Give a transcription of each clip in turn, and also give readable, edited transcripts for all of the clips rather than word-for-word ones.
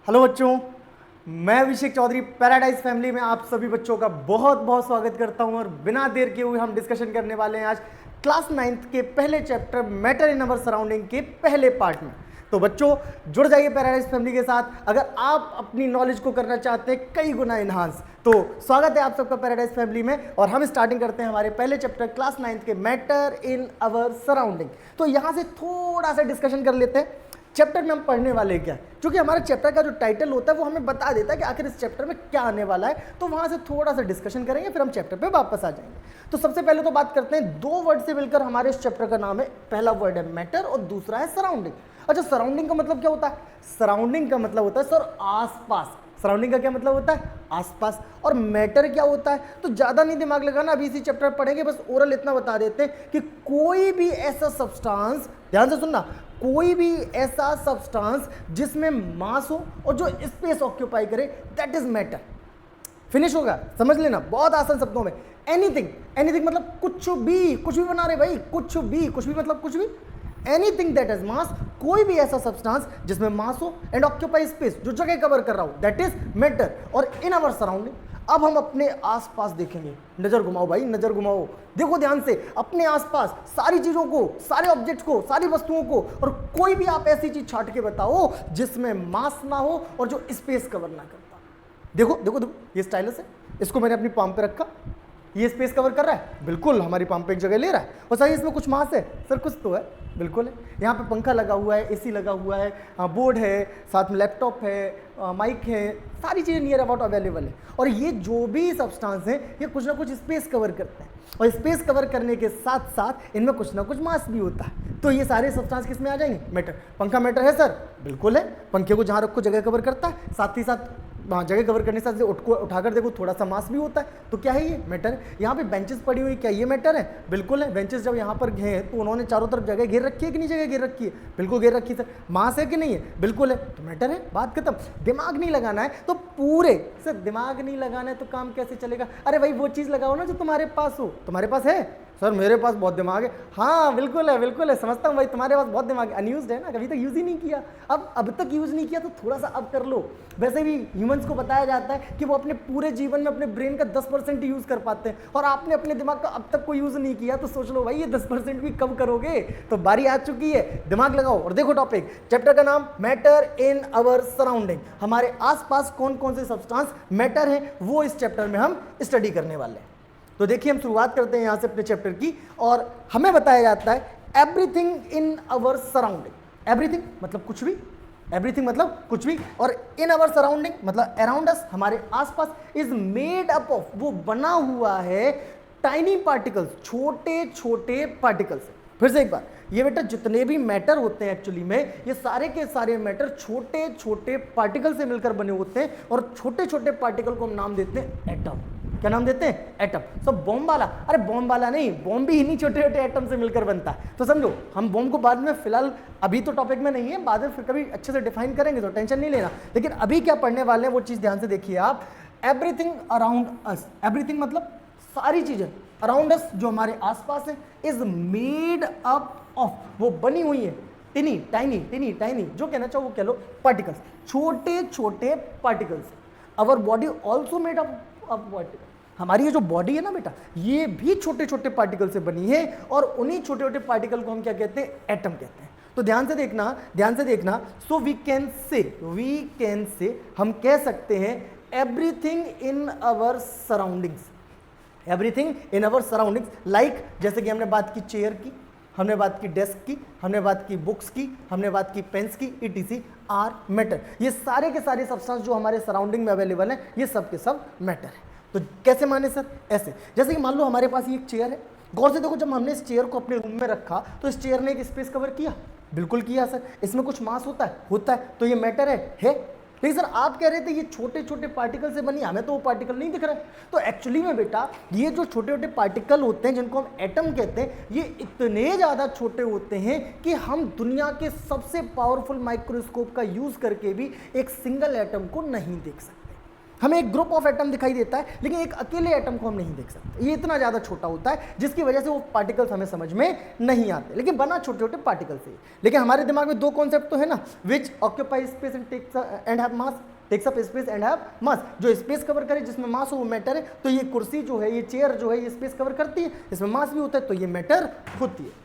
Hello बच्चों, मैं अभिषेक Chaudhary paradise family में आप सभी बच्चों का बहुत बहुत स्वागत करता हूं। और बिना देर के हुए हम डिस्कशन करने वाले हैं आज क्लास 9th के पहले chapter matter in our surrounding के पहले पार्ट में। तो बच्चों जुड़ जाइए पैराडाइज फैमिली के साथ अगर आप अपनी नॉलेज को करना चाहते हैं कई गुना इन्हांस। तो स्वागत है आप सबका पैराडाइज फैमिली में और हम स्टार्टिंग करते हैं हमारे पहले चैप्टर क्लास 9th के मैटर इन अवर सराउंडिंग। तो यहाँ से थोड़ा सा डिस्कशन कर लेते हैं चैप्टर में हम पढ़ने वाले क्या है, क्योंकि हमारे चैप्टर का जो टाइटल होता है वो हमें बता देता है कि आखिर इस चैप्टर में क्या आने वाला है। तो वहां से थोड़ा सा डिस्कशन करेंगे फिर हम चैप्टर पे वापस आ जाएंगे। तो सबसे पहले तो बात करते हैं दो वर्ड से मिलकर हमारे इस चैप्टर का नाम है। पहला वर्ड है मैटर और दूसरा है सराउंडिंग। अच्छा, सराउंडिंग का मतलब क्या होता है? सराउंडिंग का मतलब होता है सर आसपास। सराउंडिंग का क्या मतलब होता है? आसपास। और मैटर क्या होता है? तो ज्यादा नहीं दिमाग लगाना, अभी इसी चैप्टर पढ़ेंगे, बस ओरल इतना बता देते हैं कि कोई भी ऐसा सब्सटेंस, ध्यान से सुनना, कोई भी ऐसा सब्सटेंस जिसमें मास हो और जो स्पेस ऑक्यूपाई करे, दैट इज मैटर। फिनिश होगा, समझ लेना, बहुत आसान शब्दों में। एनीथिंग, एनीथिंग मतलब कुछ भी बना रहे भाई, कुछ भी मतलब कुछ भी। एनीथिंग दैट इज मास, कोई भी ऐसा सब्सटेंस जिसमें मास हो एंड ऑक्यूपाई स्पेस, जो जगह कवर कर रहा हो, दैट इज मैटर। और इन अवर सराउंडिंग, अब हम अपने आसपास देखेंगे। नजर घुमाओ भाई, नजर घुमाओ, देखो ध्यान से अपने आसपास सारी चीजों को, सारे ऑब्जेक्ट्स को, सारी वस्तुओं को, और कोई भी आप ऐसी चीज छाट के बताओ जिसमें मास ना हो और जो स्पेस कवर ना करता। देखो देखो देखो, ये स्टाइलस है, इसको मैंने अपनी पाम पे रखा, ये स्पेस कवर कर रहा है, बिल्कुल हमारी पाम पे एक जगह ले रहा है। और सही इसमें कुछ मास है सर? कुछ तो है, बिल्कुल है। यहाँ पे पंखा लगा हुआ है, एसी लगा हुआ है, बोर्ड है, साथ में लैपटॉप है, माइक है, सारी चीज़ें नियर अबाउट अवेलेबल है। और ये जो भी सब्सटेंस है ये कुछ ना कुछ स्पेस कवर करते हैं, और स्पेस कवर करने के साथ साथ इनमें कुछ ना कुछ मास भी होता है। तो ये सारे सब्सटेंस किस में आ जाएंगे? मैटर। पंखा मैटर है सर? बिल्कुल है। पंखे को जहाँ रखो जगह कवर करता है, साथ ही साथ वहाँ जगह कवर करने से उठाकर देखो थोड़ा सा मास भी होता है, तो क्या है ये? मैटर है। यहाँ पे बेंचेस पड़ी हुई, क्या ये मैटर है? बिल्कुल है। बेंचेस जब यहाँ पर हैं तो उन्होंने चारों तरफ जगह घेर रखी है कि नहीं? जगह घेर रखी है, बिल्कुल घेर रखी है सर। मास है कि नहीं है? बिल्कुल है, तो मैटर है, बात खत्म। दिमाग नहीं लगाना है तो पूरे, सर दिमाग नहीं लगाना है तो काम कैसे चलेगा? अरे भाई वो चीज़ लगाओ ना जो तुम्हारे पास हो। तुम्हारे पास है? सर मेरे पास बहुत दिमाग है। हाँ बिल्कुल है, बिल्कुल है, समझता हूँ भाई, तुम्हारे पास बहुत दिमाग है, अनयूज्ड है ना, कभी तक यूज़ ही नहीं किया। अब तक यूज़ नहीं किया तो थोड़ा सा अब कर लो। वैसे भी ह्यूमंस को बताया जाता है कि वो अपने पूरे जीवन में अपने ब्रेन का 10% यूज़ कर पाते हैं, और आपने अपने दिमाग का अब तक कोई यूज़ नहीं किया, तो सोच लो भाई ये 10% भी कम करोगे। तो बारी आ चुकी है, दिमाग लगाओ और देखो टॉपिक। चैप्टर का नाम मैटर इन अवर सराउंडिंग। हमारे आसपास कौन कौन से सब्सटेंस मैटर हैं वो इस चैप्टर में हम स्टडी करने वाले हैं। तो देखिए हम शुरुआत करते हैं यहाँ से अपने चैप्टर की, और हमें बताया जाता है everything in our surrounding. Everything मतलब कुछ भी, एवरीथिंग मतलब कुछ भी, और इन अवर सराउंडिंग मतलब अराउंड अस, हमारे आसपास, इज मेड अप ऑफ, वो बना हुआ है टाइनी पार्टिकल्स, छोटे छोटे पार्टिकल्स। फिर से एक बार, ये बेटा जितने भी मैटर होते हैं एक्चुअली में, ये सारे के सारे मैटर छोटे छोटे पार्टिकल से मिलकर बने होते हैं, और छोटे छोटे पार्टिकल को हम नाम देते हैं एटम। क्या नाम देते हैं? एटम। तो बॉम्ब वाला, अरे बॉम्ब वाला नहीं, बॉम्ब भी इन्हीं छोटे छोटे एटम से मिलकर बनता है। तो समझो, हम बॉम्ब को बाद में, फिलहाल अभी तो टॉपिक में नहीं है, बाद में फिर कभी अच्छे से डिफाइन करेंगे, तो टेंशन नहीं लेना। लेकिन अभी क्या पढ़ने वाले हैं वो चीज़ ध्यान से देखिए आप। एवरीथिंग अराउंड अस, एवरीथिंग मतलब सारी चीज़ें अराउंड अस जो हमारे आसपास है, इज मेड अप ऑफ, वो बनी हुई है टिनी टाइनी, जो कहना चाहो वो कह लो, पार्टिकल्स, छोटे छोटे particles. Our body also made up of particle. हमारी ये जो बॉडी है ना बेटा, ये भी छोटे छोटे पार्टिकल से बनी है, और उन्हीं छोटे छोटे पार्टिकल को हम क्या कहते हैं? एटम कहते हैं। तो ध्यान से देखना। सो वी कैन से, हम कह सकते हैं everything in our surroundings, everything in our surroundings. Like जैसे कि हमने बात की चेयर की, हमने बात की डेस्क की, हमने बात की बुक्स की, हमने बात की पेन्स की, ETC आर मैटर। ये सारे के सारे सब्सटेंस जो हमारे सराउंडिंग में अवेलेबल हैं, ये सब के सब मैटर है। तो कैसे माने सर? ऐसे, जैसे कि मान लो हमारे पास ये एक चेयर है, गौर से देखो, जब हमने इस चेयर को अपने रूम में रखा तो इस चेयर ने एक स्पेस कवर किया, बिल्कुल किया सर। इसमें कुछ मास होता है, तो ये मैटर है। लेकिन सर आप कह रहे थे ये छोटे छोटे पार्टिकल से बनी, हमें तो वो पार्टिकल नहीं दिख रहा है। तो एक्चुअली में बेटा, ये जो छोटे छोटे पार्टिकल होते हैं जिनको हम एटम कहते हैं, ये इतने ज़्यादा छोटे होते हैं कि हम दुनिया के सबसे पावरफुल माइक्रोस्कोप का यूज़ करके भी एक सिंगल एटम को नहीं देख सकते। हमें एक ग्रुप ऑफ एटम दिखाई देता है, लेकिन एक अकेले एटम को हम नहीं देख सकते। ये इतना ज़्यादा छोटा होता है जिसकी वजह से वो पार्टिकल्स हमें समझ में नहीं आते, लेकिन बना छोटे छोटे पार्टिकल से। लेकिन हमारे दिमाग में दो कॉन्सेप्ट तो है ना, which occupy space and have mass, takes up space and have mass. जो स्पेस कवर करे, जिसमें मास हो वो मैटर है। तो ये कुर्सी जो है, ये चेयर जो है, ये स्पेस कवर करती है, इसमें मास भी होता है, तो ये मैटर होती है।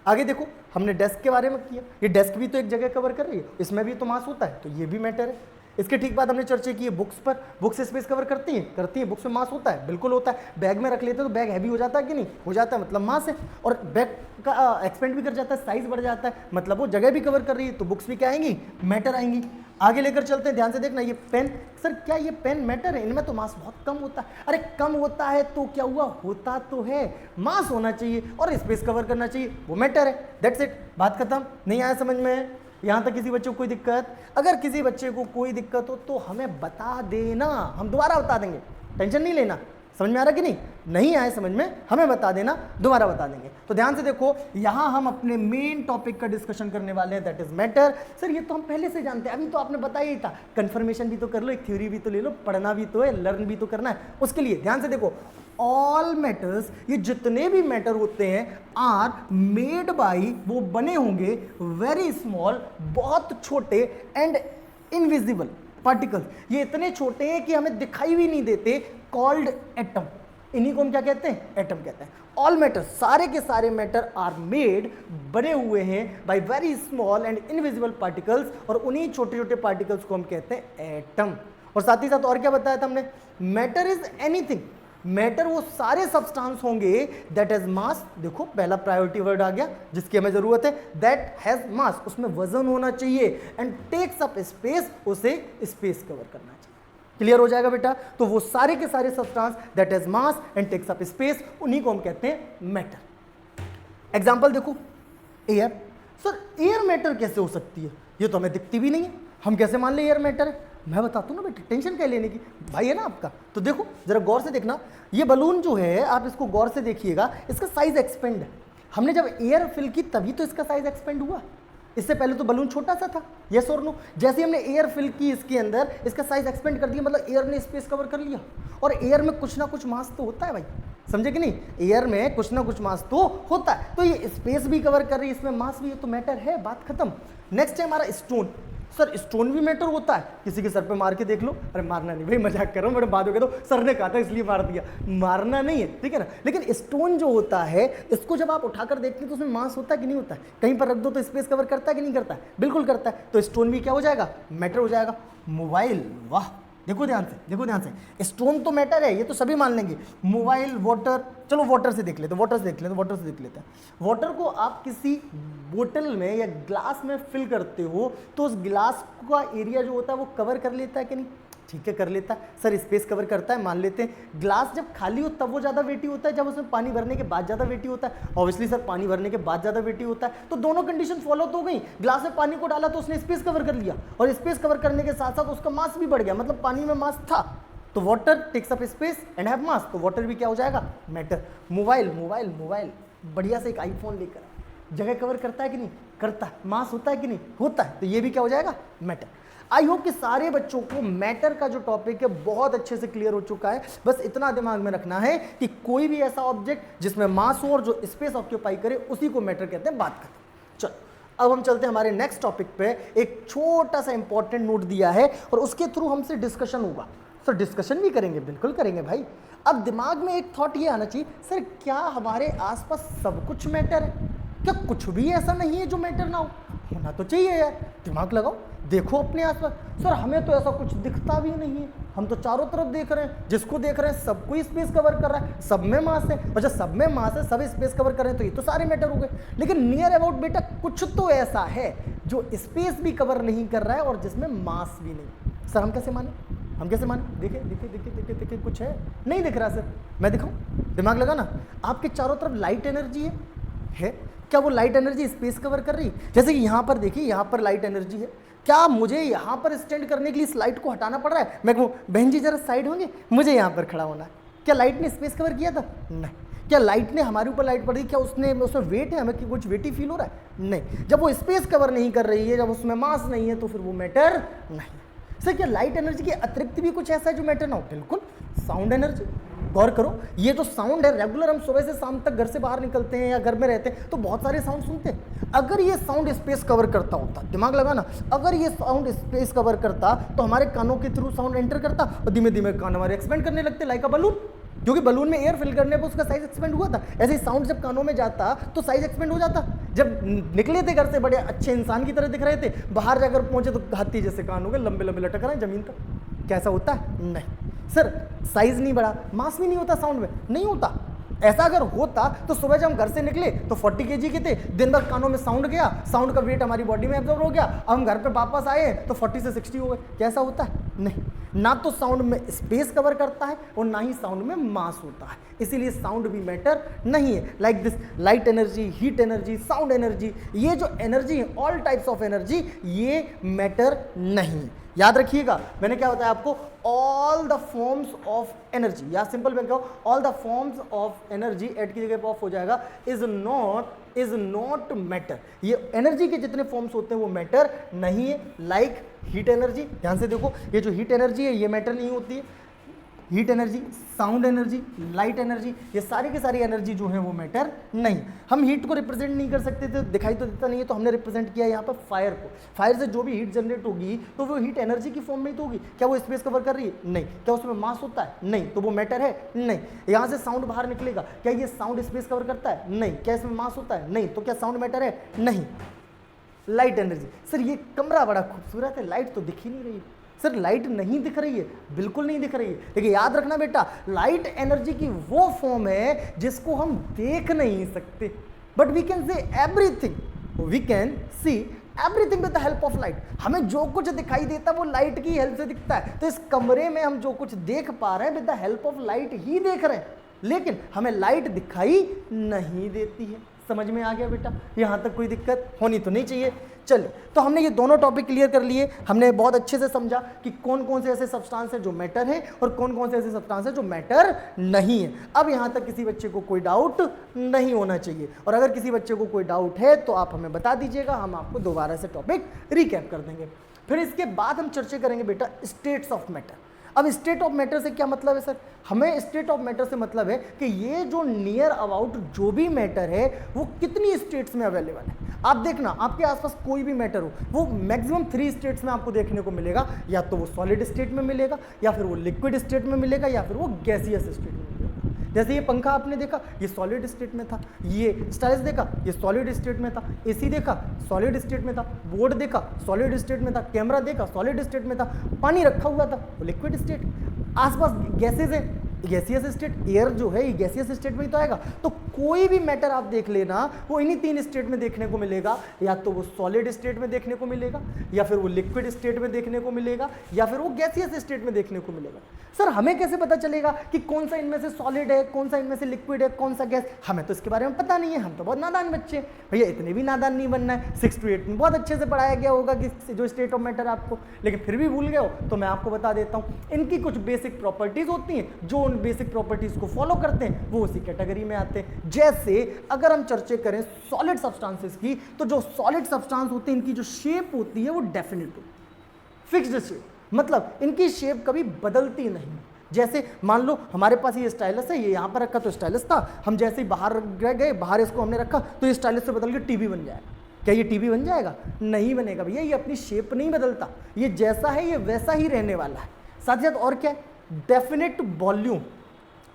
आगे देखो, हमने डेस्क के बारे में किया, ये डेस्क भी तो एक जगह कवर कर रही है, इसमें भी तो मास होता है, तो ये भी मैटर है। इसके ठीक बाद हमने चर्चा की है बुक्स पर, बुक्स स्पेस कवर करती हैं, बुक्स में मास होता है, बिल्कुल होता है। बैग में रख लेते हैं तो बैग हैवी हो जाता है कि नहीं, हो जाता है, मतलब मास है। और बैग का एक्सपेंड भी कर जाता है, साइज बढ़ जाता है, मतलब वो जगह भी कवर कर रही है, तो बुक्स भी क्या आएंगी, मैटर आएंगी। आगे लेकर चलते हैं, ध्यान से देखना, ये पेन, सर क्या ये पेन मैटर है? इनमें तो मास बहुत कम होता है। अरे कम होता है तो क्या हुआ, होता तो है, मास होना चाहिए और स्पेस कवर करना चाहिए, वो मैटर है। दैट्स इट, बात खत्म। नहीं आया समझ में? यहाँ तक किसी बच्चे को कोई दिक्कत? अगर किसी बच्चे को कोई दिक्कत हो तो हमें बता देना, हम दोबारा बता देंगे, टेंशन नहीं लेना। समझ में आ रहा कि नहीं? नहीं आए समझ में, हमें बता देना, दोबारा बता देंगे। तो ध्यान से देखो, यहाँ हम अपने मेन टॉपिक का डिस्कशन करने वाले हैं, दैट इज मैटर। सर ये तो हम पहले से जानते हैं, अभी तो आपने बताया ही था। कंफर्मेशन भी तो कर लो, एक थ्योरी भी तो ले लो, पढ़ना भी तो है, लर्न भी तो करना है। उसके लिए ध्यान से देखो, ऑल मैटर्स, ये जितने भी मैटर होते हैं, आर मेड बाई, वो बने होंगे वेरी स्मॉल, बहुत छोटे, एंड इनविजिबल पार्टिकल्स, ये इतने छोटे हैं कि हमें दिखाई भी नहीं देते, कॉल्ड एटम। इन्हीं को हम क्या कहते हैं, एटम कहते हैं। ऑल मैटर, सारे के सारे मैटर आर मेड, बने हुए हैं by very small and invisible particles, और उन्हीं छोटे छोटे पार्टिकल्स को हम कहते हैं एटम। और साथ ही साथ और क्या बताया था हमने, मैटर इज एनीथिंग, मैटर वो सारे सब्सटेंस होंगे दैट हैज मास। देखो पहला प्रायोरिटी वर्ड आ गया जिसकी हमें जरूरत है, दैट हैज मास, उसमें वजन होना चाहिए, एंड टेक्स अप स्पेस, उसे स्पेस कवर करना चाहिए। क्लियर हो जाएगा बेटा? तो वो सारे के सारे substance that has mass and takes up space, उन्हीं को हम कहते हैं मैटर। एग्जांपल देखो, एयर। सर एयर मैटर कैसे हो सकती है? ये तो हमें दिखती भी नहीं है, हम कैसे मान ले एयर मैटर है? मैं बताता हूँ ना बेटा, टेंशन क्या लेने की, भाई है ना आपका। तो देखो जरा गौर से देखना, ये बलून जो है, आप इसको गौर से देखिएगा, इसका साइज एक्सपेंड है। हमने जब एयर फिल की तभी तो इसका साइज एक्सपेंड हुआ, इससे पहले तो बलून छोटा सा था। यस और नो? जैसे हमने एयर फिल की इसके अंदर, इसका साइज एक्सपेंड कर दिया, मतलब एयर ने स्पेस कवर कर लिया। और एयर में कुछ ना कुछ मास तो होता है भाई, समझे कि नहीं? एयर में कुछ ना कुछ मास तो होता है, तो ये स्पेस भी कवर कर रही है, इसमें मास भी है, तो मैटर है, बात खत्म। नेक्स्ट है हमारा स्टोन। सर स्टोन भी मैटर होता है? किसी के सर पे मार के देख लो। अरे मारना नहीं भाई, मजाक कर रहा हूँ, बड़े बात हो गया, तो सर ने कहा था इसलिए मार दिया, मारना नहीं है, ठीक है ना? लेकिन स्टोन जो होता है, इसको जब आप उठाकर देखते हैं तो उसमें मास होता है कि नहीं होता है? कहीं पर रख दो तो स्पेस कवर करता है कि नहीं करता है? बिल्कुल करता है। तो स्टोन भी क्या हो जाएगा, मैटर हो जाएगा। मोबाइल, वाह, देखो ध्यान से, देखो ध्यान से, स्टोन तो मैटर है, ये तो सभी मान लेंगे। मोबाइल, वाटर, चलो वाटर से देख लेते हैं, वाटर से देख लेते हैं, वाटर से देख लेते हैं। वाटर को आप किसी बोतल में या ग्लास में फिल करते हो तो उस ग्लास का एरिया जो होता है वो कवर कर लेता है कि नहीं? ठीक है, कर लेता है। सर स्पेस कवर करता है, मान लेते हैं। ग्लास जब खाली हो तब वो ज़्यादा वेटी होता है, जब उसमें पानी भरने के बाद ज़्यादा वेटी होता है? ऑब्वियसली सर पानी भरने के बाद ज़्यादा वेटी होता है। तो दोनों कंडीशन फॉलो तो हो गई, ग्लास में पानी को डाला तो उसने स्पेस कवर कर लिया, और स्पेस कवर करने के साथ साथ उसका मास भी बढ़ गया, मतलब पानी में मास था, तो water takes up space and have mass, तो वाटर भी क्या हो जाएगा, मैटर। मोबाइल, मोबाइल, मोबाइल, बढ़िया से एक आईफोन लेकर जगह कवर करता है कि नहीं? करता है। मास होता है कि नहीं? होता है, तो ये भी क्या हो जाएगा, मैटर। आई होप कि सारे बच्चों को मैटर का जो टॉपिक है बहुत अच्छे से क्लियर हो चुका है। बस इतना दिमाग में रखना है कि कोई भी ऐसा ऑब्जेक्ट जिसमें मास हो और जो स्पेस ऑक्यूपाई करे, उसी को मैटर कहते हैं। बात करते, चलो अब हम चलते हैं हमारे नेक्स्ट टॉपिक पे। एक छोटा सा इंपॉर्टेंट नोट दिया है और उसके थ्रू हमसे डिस्कशन होगा। सर डिस्कशन भी करेंगे? बिल्कुल करेंगे भाई। अब दिमाग में एक थॉट ये आना चाहिए, सर क्या हमारे आसपास सब कुछ मैटर है? क्या कुछ भी ऐसा नहीं है जो मैटर ना हो? होना तो चाहिए यार, दिमाग लगाओ, देखो अपने आसपास। सर हमें तो ऐसा कुछ दिखता भी नहीं है, हम तो चारों तरफ देख रहे हैं, जिसको देख रहे हैं सबको स्पेस कवर कर रहा है, सब में मास है, और जब सब में मास है, सब स्पेस कवर कर रहे हैं, तो ये तो सारे मैटर हो गए। लेकिन नियर अबाउट बेटा कुछ तो ऐसा है जो स्पेस भी कवर नहीं कर रहा है और जिसमें मास भी नहीं। सर हम कैसे माने, हम कैसे माने? देखिए देखिए देखिए देखिए देखिए, कुछ है नहीं दिख रहा सर, मैं दिखाऊं? दिमाग लगा ना। आपके चारों तरफ लाइट एनर्जी है, क्या वो लाइट एनर्जी स्पेस कवर कर रही? जैसे कि यहाँ पर देखिए, यहाँ पर लाइट एनर्जी है, क्या मुझे यहाँ पर स्टैंड करने के लिए इस लाइट को हटाना पड़ रहा है? मैं कहूँ बहन जी जरा साइड होंगे, मुझे यहाँ पर खड़ा होना है। क्या लाइट ने स्पेस कवर किया था? नहीं। क्या लाइट ने हमारे ऊपर लाइट पड़ रही, क्या उसने उसमें वेट है, हमें कुछ वेटी फील हो रहा है? नहीं। जब वो स्पेस कवर नहीं कर रही है, जब उसमें मास नहीं है, तो फिर वो मैटर नहीं। सर क्या लाइट एनर्जी के अतिरिक्त भी कुछ ऐसा है जो मैटर ना हो? बिल्कुल, साउंड एनर्जी। गौर करो, ये जो साउंड है रेगुलर हम सुबह से शाम तक घर से बाहर निकलते हैं या घर में रहते हैं तो बहुत सारे साउंड सुनते हैं। अगर ये साउंड स्पेस कवर करता होता, दिमाग लगाना, अगर ये साउंड स्पेस कवर करता तो हमारे कानों के थ्रू साउंड एंटर करता और धीमे धीमे कान हमारे एक्सपेंड करने लगते लाइक अ बलून, क्योंकि बलून में एयर फिल करने पर उसका साइज एक्सपेंड हुआ था। ऐसे ही साउंड जब कानों में जाता तो साइज एक्सपेंड हो जाता। जब निकले थे घर से बड़े अच्छे इंसान की तरह दिख रहे थे, बाहर जाकर पहुंचे तो हाथी जैसे कान हो गए, लंबे लंबे लटक रहे हैं जमीन तक। कैसा होता है? नहीं सर, साइज नहीं बढ़ा, मास भी नहीं होता साउंड में, नहीं होता। ऐसा अगर होता तो सुबह जब हम घर से निकले तो 40 kg के थे, दिन भर कानों में साउंड गया, साउंड का वेट हमारी बॉडी में एब्जॉर्ब हो गया, अब हम घर पे वापस आए तो 40 से 60 हो गए। कैसा होता है? नहीं, ना तो साउंड में स्पेस कवर करता है और ना ही साउंड में मास होता है, इसीलिए साउंड भी मैटर नहीं है। Like this light energy, heat energy, sound energy, ये जो एनर्जी है, ऑल टाइप्स ऑफ एनर्जी, ये मैटर नहीं है। याद रखिएगा, मैंने क्या बताया आपको? All the forms of energy, या सिंपल में कहो all the forms of energy, at की जगह पर ऑफ हो जाएगा, इज नॉट मैटर। ये एनर्जी के जितने फॉर्म्स होते हैं वो मैटर नहीं है। लाइक हीट एनर्जी, ध्यान से देखो, ये जो हीट एनर्जी है ये मैटर नहीं होती है। Heat energy, sound energy, light energy, ये सारी की सारी एनर्जी जो है वो मैटर नहीं। हम हीट को रिप्रेजेंट नहीं कर सकते थे, दिखाई तो देता नहीं है, तो हमने रिप्रेजेंट किया यहाँ पर फायर को। फायर से जो भी हीट जनरेट होगी तो वो हीट एनर्जी की फॉर्म में ही तो होगी। क्या वो स्पेस कवर कर रही है? नहीं। क्या उसमें मास होता है? नहीं। तो वो मैटर है? नहीं। यहाँ से साउंड बाहर निकलेगा, क्या ये साउंड स्पेस कवर करता है? नहीं। क्या इसमें मास होता है? नहीं। तो क्या साउंड मैटर है? नहीं। लाइट एनर्जी, सर ये कमरा बड़ा खूबसूरत है, लाइट तो दिख ही नहीं रही। सर लाइट नहीं दिख रही है, बिल्कुल नहीं दिख रही है, लेकिन याद रखना बेटा, लाइट एनर्जी की वो फॉर्म है जिसको हम देख नहीं सकते, but we can see everything, we can see everything with the help of light. हमें जो कुछ दिखाई देता है वो लाइट की हेल्प से दिखता है। तो इस कमरे में हम जो कुछ देख पा रहे हैं with the help of light ही देख रहे हैं, लेकिन हमें लाइट दिखाई नहीं देती है। समझ में आ गया बेटा? यहां तक कोई दिक्कत होनी तो नहीं चाहिए। चलिए, तो हमने ये दोनों टॉपिक क्लियर कर लिए। हमने बहुत अच्छे से समझा कि कौन कौन से ऐसे सब्सटेंस है जो मैटर है और कौन कौन से ऐसे सब्सटेंस है जो मैटर नहीं है। अब यहाँ तक किसी बच्चे को कोई डाउट नहीं होना चाहिए, और अगर किसी बच्चे को कोई डाउट है तो आप हमें बता दीजिएगा, हम आपको दोबारा से टॉपिक रिकैप कर देंगे। फिर इसके बाद हम चर्चा करेंगे बेटा स्टेट्स ऑफ मैटर। अब स्टेट ऑफ मैटर से क्या मतलब है सर? हमें स्टेट ऑफ मैटर से मतलब है कि ये जो नियर अबाउट जो भी मैटर है वो कितनी स्टेट्स में अवेलेबल है। आप देखना, आपके आसपास कोई भी मैटर हो, वो मैक्सिमम 3 स्टेट्स में आपको देखने को मिलेगा। या तो वो सॉलिड स्टेट में मिलेगा, या फिर वो लिक्विड स्टेट में मिलेगा, या फिर वो गैसियस स्टेट में मिलेगा। जैसे ये पंखा आपने देखा, ये सॉलिड स्टेट में था। ये स्टाइल्स देखा, ये सॉलिड स्टेट में था। एसी देखा, सॉलिड स्टेट में था। बोर्ड देखा, सॉलिड स्टेट में था। कैमरा देखा, सॉलिड स्टेट में था। पानी रखा हुआ था, वो लिक्विड स्टेट। आसपास गैसेज है, गैसियस स्टेट, एयर जो है ये गैसियस स्टेट में ही तो आएगा। तो कोई भी मैटर आप देख लेना, वो इन्हीं 3 स्टेट में देखने को मिलेगा। या तो वो सॉलिड स्टेट में देखने को मिलेगा, या फिर वो लिक्विड स्टेट में देखने को मिलेगा, या फिर वो गैसियस स्टेट में देखने को मिलेगा। सर हमें कैसे पता चलेगा कि कौन सा इनमें से सॉलिड है, कौन सा इनमें से लिक्विड है, कौन सा गैस? हमें तो इसके बारे में पता नहीं है, हम तो बहुत नादान बच्चे हैं। भैया इतने भी नादान नहीं बनना है। 6 to 8 में बहुत अच्छे से पढ़ाया गया होगा कि जो स्टेट ऑफ मैटर आपको, लेकिन फिर भी भूल गए हो तो मैं आपको बता देता हूँ। इनकी कुछ बेसिक प्रॉपर्टीज होती हैं, जो उन बेसिक प्रॉपर्टीज को फॉलो करते हैं वो उसी कैटेगरी में आते हैं। जैसे अगर हम चर्चा करें सॉलिड सब्सटेंसेस की, तो जो सॉलिड सब्सटेंस होते हैं इनकी जो शेप होती है वो डेफिनेट होती है, फिक्स्ड शेप, मतलब इनकी शेप कभी बदलती नहीं। जैसे मान लो हमारे पास ये स्टाइलस है, ये यहाँ पर रखा तो स्टाइलस था, हम जैसे ही बाहर गए, बाहर इसको हमने रखा तो ये स्टाइलस से बदल के टीवी बन जाएगा। क्या ये टीवी बन जाएगा? नहीं बनेगा भैया, ये अपनी शेप नहीं बदलता, ये जैसा है ये वैसा ही रहने वाला है। साथ ही साथ और क्या है? Definite volume.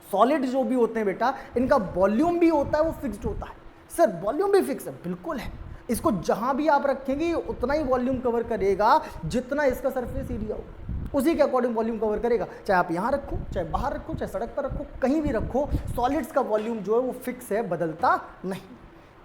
सॉलिड जो भी होते हैं बेटा, इनका वॉल्यूम भी होता है वो फिक्स्ड होता है। सर वॉल्यूम भी फिक्स है? बिल्कुल है। इसको जहां भी आप रखेंगे उतना ही वॉल्यूम कवर करेगा जितना इसका सरफेस एरिया हो, उसी के अकॉर्डिंग वॉल्यूम कवर करेगा। चाहे आप यहाँ रखो, चाहे बाहर रखो, चाहे सड़क पर रखो, कहीं भी रखो, सॉलिड्स का वॉल्यूम जो है वो फिक्स है, बदलता नहीं।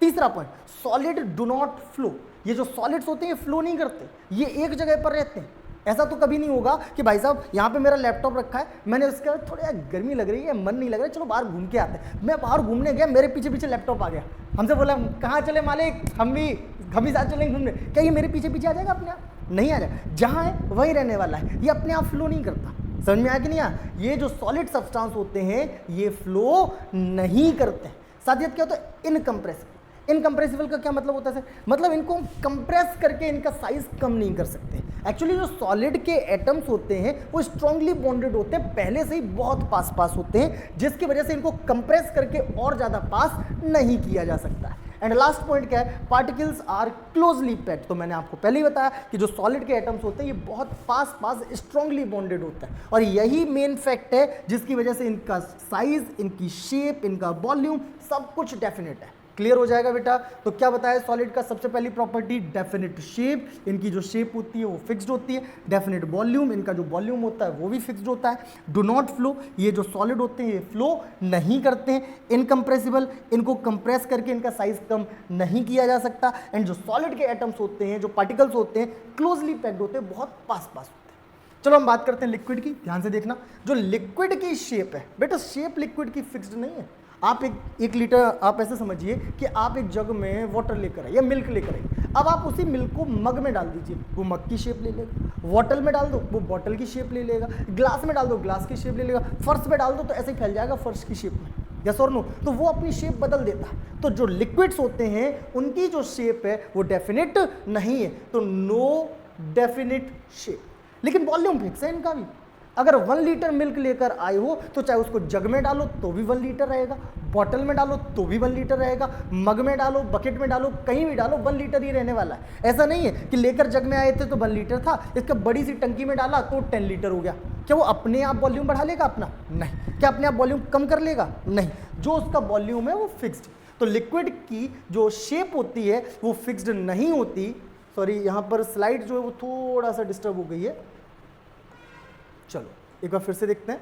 तीसरा point, solid do not flow. ये जो सॉलिड्स होते हैं ये फ्लो नहीं करते, ये एक जगह पर रहते हैं। ऐसा तो कभी नहीं होगा कि भाई साहब यहाँ पे मेरा लैपटॉप रखा है, मैंने उसका थोड़ा गर्मी लग रही है, मन नहीं लग रहा है, चलो बाहर घूम के आते हैं। मैं बाहर घूमने गया, मेरे पीछे पीछे लैपटॉप आ गया, हमसे बोला कहाँ चले मालिक, हम भी साथ चलेंगे घूमने। क्या ये मेरे पीछे पीछे आ जाएगा? अपने आप नहीं आ जाएगा, जहाँ है वहीं रहने वाला है, ये अपने आप फ्लो नहीं करता। समझ में आया कि नहीं आया? ये जो सॉलिड सब्सटेंस होते हैं ये फ्लो नहीं करते हैं। साथ ही क्या होता है? इनकम्प्रेसिबल। इनकम्प्रेसिबल का क्या मतलब होता है सर? मतलब इनको कंप्रेस करके इनका साइज कम नहीं कर सकते। एक्चुअली जो सॉलिड के एटम्स होते हैं वो स्ट्रांगली बॉन्डेड होते हैं, पहले से ही बहुत पास पास होते हैं, जिसकी वजह से इनको कंप्रेस करके और ज़्यादा पास नहीं किया जा सकता है। एंड लास्ट पॉइंट क्या है, पार्टिकल्स आर क्लोजली पैक्ड। तो मैंने आपको पहले ही बताया कि जो सॉलिड के एटम्स होते हैं ये बहुत पास पास स्ट्रांगली बॉन्डेड होता है, और यही मेन फैक्ट है जिसकी वजह से इनका साइज, इनकी शेप, इनका वॉल्यूम सब कुछ डेफिनेट है। क्लियर हो जाएगा बेटा। तो क्या बताया सॉलिड का सबसे पहली प्रॉपर्टी, डेफिनेट शेप, इनकी जो शेप होती है वो फिक्स्ड होती है। डेफिनेट वॉल्यूम, इनका जो वॉल्यूम होता है वो भी फिक्स्ड होता है। डू नॉट फ्लो, ये जो सॉलिड होते हैं ये फ्लो नहीं करते हैं। इनकम्प्रेसिबल, इनको कंप्रेस करके इनका साइज कम नहीं किया जा सकता। एंड जो सॉलिड के एटम्स होते हैं, जो पार्टिकल्स होते हैं, क्लोजली पैक्ड होते हैं, बहुत पास पास होते हैं। चलो हम बात करते हैं लिक्विड की। ध्यान से देखना, जो लिक्विड की शेप है बेटा, शेप लिक्विड की फिक्स्ड नहीं है। आप एक लीटर, आप ऐसे समझिए कि आप एक जग में वाटर लेकर आए या मिल्क लेकर आए, अब आप उसी मिल्क को मग में डाल दीजिए, वो मग की शेप ले लेगा। बॉटल में डाल दो, वो बॉटल की शेप ले लेगा। ग्लास में डाल दो, ग्लास की शेप ले लेगा। फर्श में डाल दो तो ऐसे ही फैल जाएगा फर्श की शेप में। यस और नो? तो वो अपनी शेप बदल देता है। तो जो लिक्विड्स होते हैं उनकी जो शेप है वो डेफिनेट नहीं है, तो नो डेफिनेट शेप। लेकिन वॉल्यूम फिक्स है इनका भी। अगर 1 लीटर मिल्क लेकर आए हो तो चाहे उसको जग में डालो तो भी 1 लीटर रहेगा, बॉटल में डालो तो भी 1 लीटर रहेगा, मग में डालो, बकेट में डालो, कहीं भी डालो 1 लीटर ही रहने वाला है। ऐसा नहीं है कि लेकर जग में आए थे तो 1 लीटर था, इसका बड़ी सी टंकी में डाला तो 10 लीटर हो गया। क्या वो अपने आप वॉल्यूम बढ़ा लेगा अपना? नहीं। क्या अपने आप वॉल्यूम कम कर लेगा? नहीं। जो उसका वॉल्यूम है वो फिक्स्ड। तो लिक्विड की जो शेप होती है वो फिक्स्ड नहीं होती। सॉरी, यहाँ पर स्लाइड जो है वो थोड़ा सा डिस्टर्ब हो गई है। चलो एक बार फिर से देखते हैं।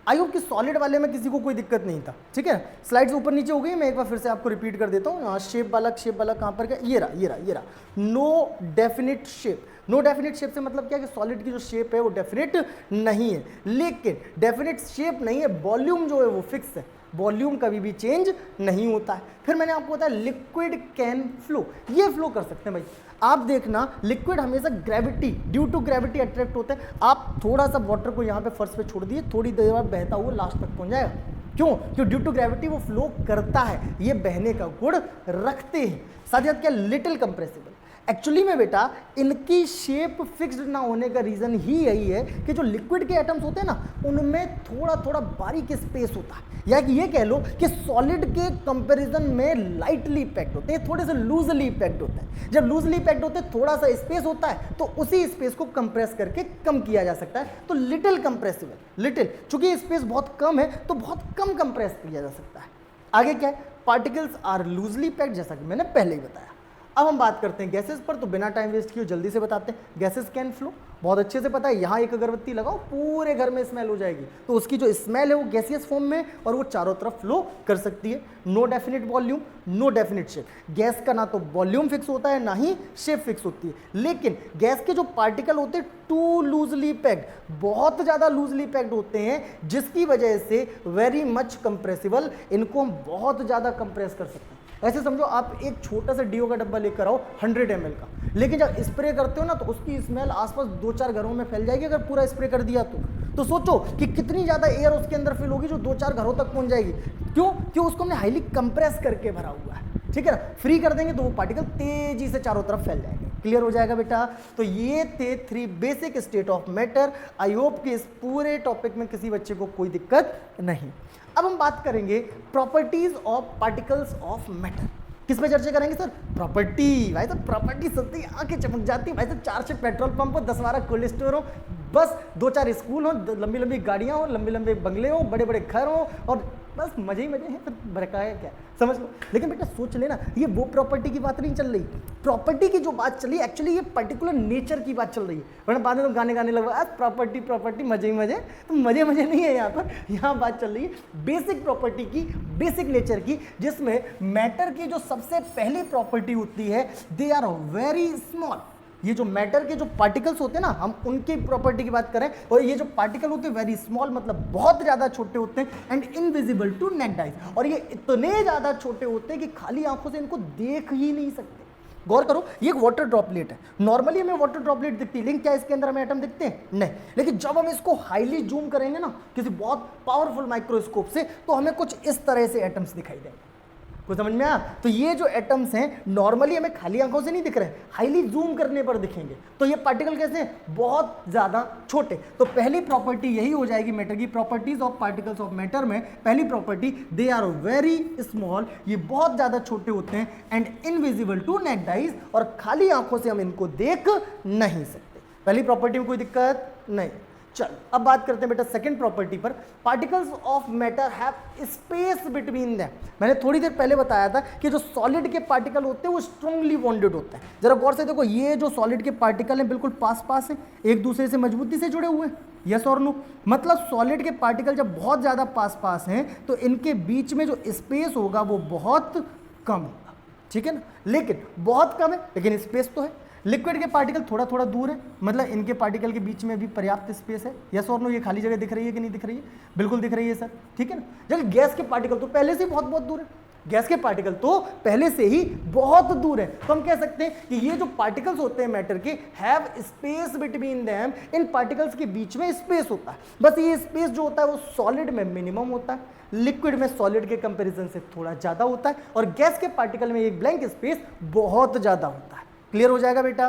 आई होप कि सॉलिड वाले में किसी को कोई दिक्कत नहीं था। ठीक है, स्लाइड्स ऊपर नीचे हो गई, मैं एक बार फिर से आपको रिपीट कर देता हूँ। यहाँ शेप वाला कहाँ पर क्या, ये रहा। No definite shape. No definite shape से मतलब क्या है कि सॉलिड की जो शेप है वो डेफिनेट नहीं है। लेकिन डेफिनेट शेप नहीं है, वॉल्यूम जो है वो फिक्स है, वॉल्यूम कभी भी चेंज नहीं होता है। फिर मैंने आपको बताया लिक्विड कैन फ्लो, ये फ्लो कर सकते हैं भाई। आप देखना, लिक्विड हमेशा gravity, due to gravity attract होते हैं। आप थोड़ा सा वाटर को यहाँ पे फर्श पे छोड़ दिए, थोड़ी देर बाद बहता हुआ लास्ट तक पहुँच जाएगा। क्यों ड्यू टू ग्रेविटी वो फ्लो करता है, ये बहने का गुण रखते हैं। साथ ही साथ क्या, लिटिल कंप्रेसिबल। एक्चुअली में बेटा इनकी शेप फिक्स्ड ना होने का रीज़न ही यही है कि जो लिक्विड के एटम्स होते हैं ना उनमें थोड़ा थोड़ा बारीक स्पेस होता है, या कि ये कह लो कि सॉलिड के कंपैरिजन में लाइटली पैक्ड होते हैं, थोड़े से लूजली पैक्ड होते हैं। जब लूजली पैक्ड होते हैं थोड़ा सा स्पेस होता है तो उसी स्पेस को कंप्रेस करके कम किया जा सकता है। तो लिटिल कंप्रेसिबल, लिटिल, चूंकि स्पेस बहुत कम है तो बहुत कम कंप्रेस किया जा सकता है। आगे क्या है, पार्टिकल्स आर लूजली पैक्ड, जैसा कि मैंने पहले ही बताया। अब हम बात करते हैं गैसेस पर, तो बिना टाइम वेस्ट किए जल्दी से बताते हैं। गैसेस कैन फ्लो, बहुत अच्छे से पता है। यहाँ एक अगरबत्ती लगाओ पूरे घर में स्मेल हो जाएगी, तो उसकी जो स्मेल है वो गैसियस फॉर्म में और वो चारों तरफ फ्लो कर सकती है। No definite volume, no definite shape. Gas का ना तो वॉल्यूम फिक्स होता है ना ही शेप फिक्स होती है। लेकिन गैस के जो पार्टिकल होते हैं टू लूजली पैक्ड, बहुत ज़्यादा लूजली पैक्ड होते हैं, जिसकी वजह से वेरी मच कंप्रेसिबल, इनको हम बहुत ज़्यादा कंप्रेस कर सकते हैं। ऐसे समझो आप एक छोटा सा डीओ का डब्बा लेकर आओ 100 ml का, लेकिन जब स्प्रे करते हो ना तो उसकी स्मेल आसपास 2-4 घरों में फैल जाएगी अगर पूरा स्प्रे कर दिया तो सोचो कि कितनी ज़्यादा एयर उसके अंदर फिल होगी जो 2-4 घरों तक पहुंच जाएगी। क्यों उसको हमने हाईली कंप्रेस करके भरा हुआ है। ठीक है ना, फ्री कर देंगे तो वो पार्टिकल तेजी से चारों तरफ फैल जाएंगे। क्लियर हो जाएगा बेटा। तो ये थे 3 basic state of matter. I hope कि इस पूरे टॉपिक में किसी बच्चे को कोई दिक्कत नहीं। अब हम बात करेंगे properties of particles of matter. किस पे चर्चा करेंगे सर? प्रॉपर्टी। भाई तो प्रॉपर्टी सुनते ही आंखें चमक जाती है। भाई तो 4 से पेट्रोल पंप हो, 10-12 कोल्ड स्टोर हो, बस 2-4 स्कूल हो, लंबी लंबी गाड़ियां हो, लंबे लंबे बंगले हो, बड़े बड़े घर हो, और बस मजे ही मजे हैं। फिर बरका है क्या, समझ लो। लेकिन बेटा सोच लेना, ये वो प्रॉपर्टी की बात नहीं चल रही। प्रॉपर्टी की जो बात चली एक्चुअली ये पर्टिकुलर नेचर की बात चल रही है, वरना बाद में तो गाने लगा प्रॉपर्टी प्रॉपर्टी मजे ही मजे। तो मजे नहीं है यहाँ पर। यहाँ बात चल रही है बेसिक प्रॉपर्टी की, बेसिक नेचर की, जिसमें मैटर की जो सबसे पहली प्रॉपर्टी होती है, दे आर वेरी स्मॉल। ये जो मैटर के जो पार्टिकल्स होते हैं ना, हम उनकी प्रॉपर्टी की बात करें, और ये जो पार्टिकल होते हैं वेरी स्मॉल मतलब बहुत ज़्यादा छोटे होते हैं, and invisible to naked eyes, और ये इतने ज़्यादा छोटे होते हैं कि खाली आंखों से इनको देख ही नहीं सकते। गौर करो, ये एक वाटर ड्रॉपलेट है। नॉर्मली हमें वाटर ड्रॉपलेट दिखती है, लेकिन क्या इसके अंदर हमें एटम दिखते हैं? नहीं। लेकिन जब हम इसको हाईली जूम करेंगे ना किसी बहुत पावरफुल माइक्रोस्कोप से, तो हमें कुछ इस तरह से एटम्स दिखाई देंगे। कुछ समझ में आया? तो ये जो एटम्स हैं नॉर्मली हमें खाली आंखों से नहीं दिख रहे, हाईली जूम करने पर दिखेंगे। तो ये पार्टिकल कैसे हैं? बहुत ज्यादा छोटे। तो पहली प्रॉपर्टी यही हो जाएगी मैटर की, properties of particles of matter में पहली property, they are very small, ये बहुत ज्यादा छोटे होते हैं, and invisible to naked eyes, और खाली आंखों से हम इनको देख नहीं सकते। पहली प्रॉपर्टी में कोई दिक्कत नहीं। चल अब बात करते हैं बेटा सेकंड प्रॉपर्टी पर, particles of matter have space between them. मैंने थोड़ी देर पहले बताया था कि जो सॉलिड के पार्टिकल होते हैं वो स्ट्रांगली बॉन्डेड होते हैं। जरा गौर से देखो, ये जो सॉलिड के पार्टिकल हैं बिल्कुल पास पास हैं, एक दूसरे से मजबूती से जुड़े हुए हैं, यस और नो? मतलब सॉलिड के पार्टिकल जब बहुत ज़्यादा पास पास हैं तो इनके बीच में जो स्पेस होगा वो बहुत कम होगा, ठीक है ना? लेकिन बहुत कम है, लेकिन स्पेस तो है। लिक्विड के पार्टिकल थोड़ा थोड़ा दूर है, मतलब इनके पार्टिकल के बीच में भी पर्याप्त स्पेस है, यस और नो? ये खाली जगह दिख रही है कि नहीं दिख रही है? बिल्कुल दिख रही है सर, ठीक है ना? जबकि गैस के पार्टिकल तो पहले से ही बहुत बहुत दूर है, गैस के पार्टिकल तो पहले से ही बहुत दूर है। तो हम कह सकते हैं कि ये जो पार्टिकल्स होते हैं मैटर के, have space between them, in particles के बीच में स्पेस होता है। बस ये स्पेस जो होता है वो सॉलिड में मिनिमम होता है, लिक्विड में सॉलिड के कंपैरिजन से थोड़ा ज्यादा होता है, और गैस के पार्टिकल में एक ब्लैंक स्पेस बहुत ज्यादा होता है। क्लियर हो जाएगा बेटा?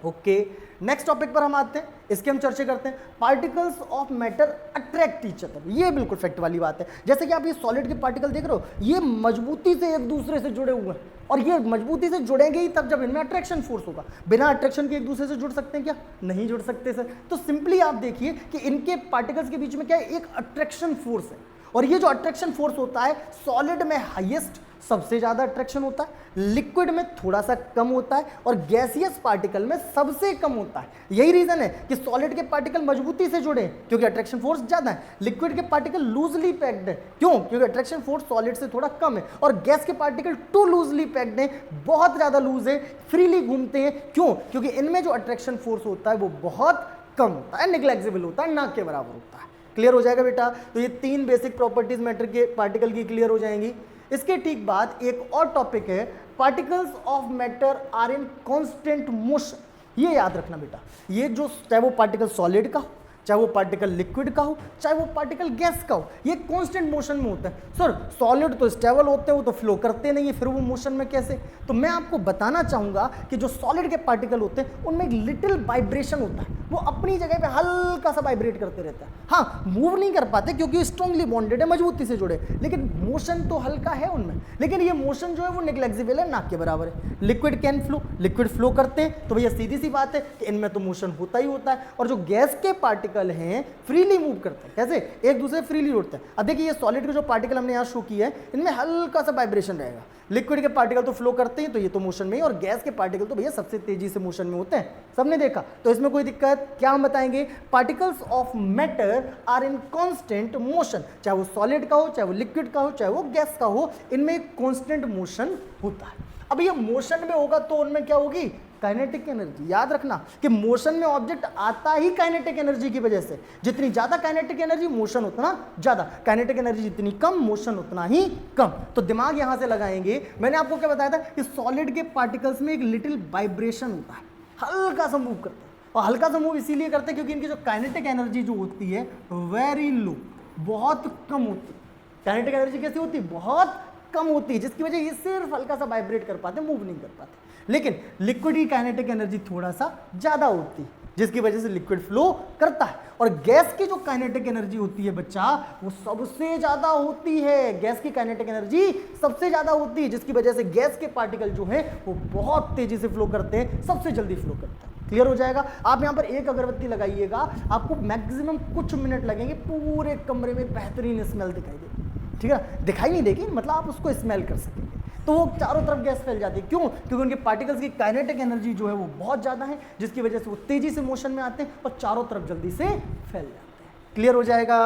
ओके, नेक्स्ट टॉपिक पर हम आते हैं, इसके हम चर्चा करते हैं, particles of matter attract each other. ये बिल्कुल फैक्ट वाली बात है। जैसे कि आप ये सॉलिड के पार्टिकल देख रहे हो, ये मजबूती से एक दूसरे से जुड़े हुए हैं, और ये मजबूती से जुड़ेंगे ही तब जब इनमें अट्रैक्शन फोर्स होगा। बिना अट्रैक्शन के एक दूसरे से जुड़ सकते हैं क्या? नहीं जुड़ सकते सर। तो सिंपली आप देखिए कि इनके पार्टिकल्स के बीच में क्या है? एक अट्रैक्शन फोर्स है, और ये जो अट्रैक्शन फोर्स होता है सॉलिड में हाईएस्ट, सबसे ज्यादा अट्रैक्शन होता है, लिक्विड में थोड़ा सा कम होता है, और गैसियस पार्टिकल में सबसे कम होता है। यही रीजन है कि सॉलिड के पार्टिकल मजबूती से जुड़े क्योंकि अट्रैक्शन फोर्स ज्यादा है, लिक्विड के पार्टिकल लूजली पैक्ड है, क्यों? क्योंकि अट्रैक्शन फोर्स सॉलिड से थोड़ा कम है, और गैस के पार्टिकल टू लूजली पैक्ड है, बहुत ज्यादा लूज है, फ्रीली घूमते हैं, क्यों? क्योंकि इनमें जो अट्रैक्शन फोर्स होता है वो बहुत कम होता है, निग्लेक्सिबल होता है, ना के बराबर होता है। क्लियर हो जाएगा बेटा? तो ये तीन बेसिक प्रॉपर्टीज मैटर के पार्टिकल की क्लियर हो जाएंगी। इसके ठीक बाद एक और टॉपिक है, particles of matter are in constant motion. ये याद रखना बेटा, ये जो चाहे वो पार्टिकल सॉलिड का हो, चाहे वो पार्टिकल लिक्विड का हो, चाहे वो पार्टिकल गैस का हो, ये कांस्टेंट मोशन में होता है। सर सॉलिड तो स्टेबल होते हैं, वो तो फ्लो करते नहीं है, फिर वो मोशन में कैसे? तो मैं आपको बताना चाहूंगा कि जो सॉलिड के पार्टिकल होते हैं उनमें एक लिटिल वाइब्रेशन होता है, वो अपनी जगह पे हल्का सा वाइब्रेट करते रहता है। हाँ, मूव नहीं कर पाते क्योंकि स्ट्रांगली बॉन्डेड है, मजबूती से जुड़े, लेकिन मोशन तो हल्का है उनमें, लेकिन ये मोशन जो है वो निग्लेक्सिबल है, ना के बराबर है। Liquid can flow, liquid flow करते हैं, तो भैया सीधी सी बात है कि इनमें तो मोशन होता ही होता है। और जो गैस के पार्टिकल हैं फ्रीली मूव करते हैं, कैसे? एक दूसरे फ्रीली उड़ते हैं। अब देखिए ये सॉलिड के जो पार्टिकल हमने यहाँ शो किया है, इनमें हल्का सा वाइब्रेशन रहेगा। लिक्विड के पार्टिकल तो फ्लो करते हैं, तो ये तो मोशन में ही, और गैस के पार्टिकल तो भैया सबसे तेजी से मोशन में होते हैं, सबने देखा। तो इसमें कोई दिक्कत? क्या हम बताएंगे? Particles of matter are in constant motion, चाहे वो सॉलिड का हो, चाहे वो लिक्विड का हो, चाहे वो गैस का हो, इनमें एक कांस्टेंट मोशन होता है। अब ये मोशन में होगा तो उनमें क्या होगी? Kinetic energy. याद रखना कि मोशन में ऑब्जेक्ट आता ही काइनेटिक एनर्जी की वजह से। जितनी ज्यादा काइनेटिक एनर्जी, मोशन उतना ज्यादा, काइनेटिक एनर्जी जितनी कम, मोशन उतना ही कम। तो दिमाग यहां से लगाएंगे। मैंने आपको क्या बताया था कि सॉलिड के पार्टिकल्स में एक लिटिल वाइब्रेशन होता है, हल्का सा मूव करते हैं, और हल्का सा मूव इसीलिए करते हैं क्योंकि इनकी जो काइनेटिक एनर्जी जो होती है वेरी लो, बहुत कम होती है। काइनेटिक एनर्जी कैसी होती है? बहुत कम होती है, जिसकी वजह ये सिर्फ हल्का सा वाइब्रेट कर पाते, मूव नहीं कर पाते। लेकिन लिक्विड की काइनेटिक एनर्जी थोड़ा सा ज्यादा होती है, जिसकी वजह से लिक्विड फ्लो करता है। और गैस की जो काइनेटिक एनर्जी होती है बच्चा, वो सबसे ज्यादा होती है। गैस की काइनेटिक एनर्जी सबसे ज्यादा होती है, जिसकी वजह से गैस के पार्टिकल जो है वो बहुत तेजी से फ्लो करते हैं, सबसे जल्दी फ्लो करते हैं। क्लियर हो जाएगा? आप यहाँ पर एक अगरबत्ती लगाइएगा, आपको मैक्सिमम कुछ मिनट लगेंगे, पूरे कमरे में बेहतरीन स्मेल दिखाई देगी, ठीक है? दिखाई नहीं देगी, मतलब आप उसको स्मेल कर सकेंगे। तो वो चारों तरफ गैस फैल जाती है, क्यों? क्योंकि उनके पार्टिकल्स की काइनेटिक एनर्जी जो है वो बहुत ज़्यादा है, जिसकी वजह से वो तेजी से मोशन में आते हैं और चारों तरफ जल्दी से फैल जाते हैं। क्लियर हो जाएगा?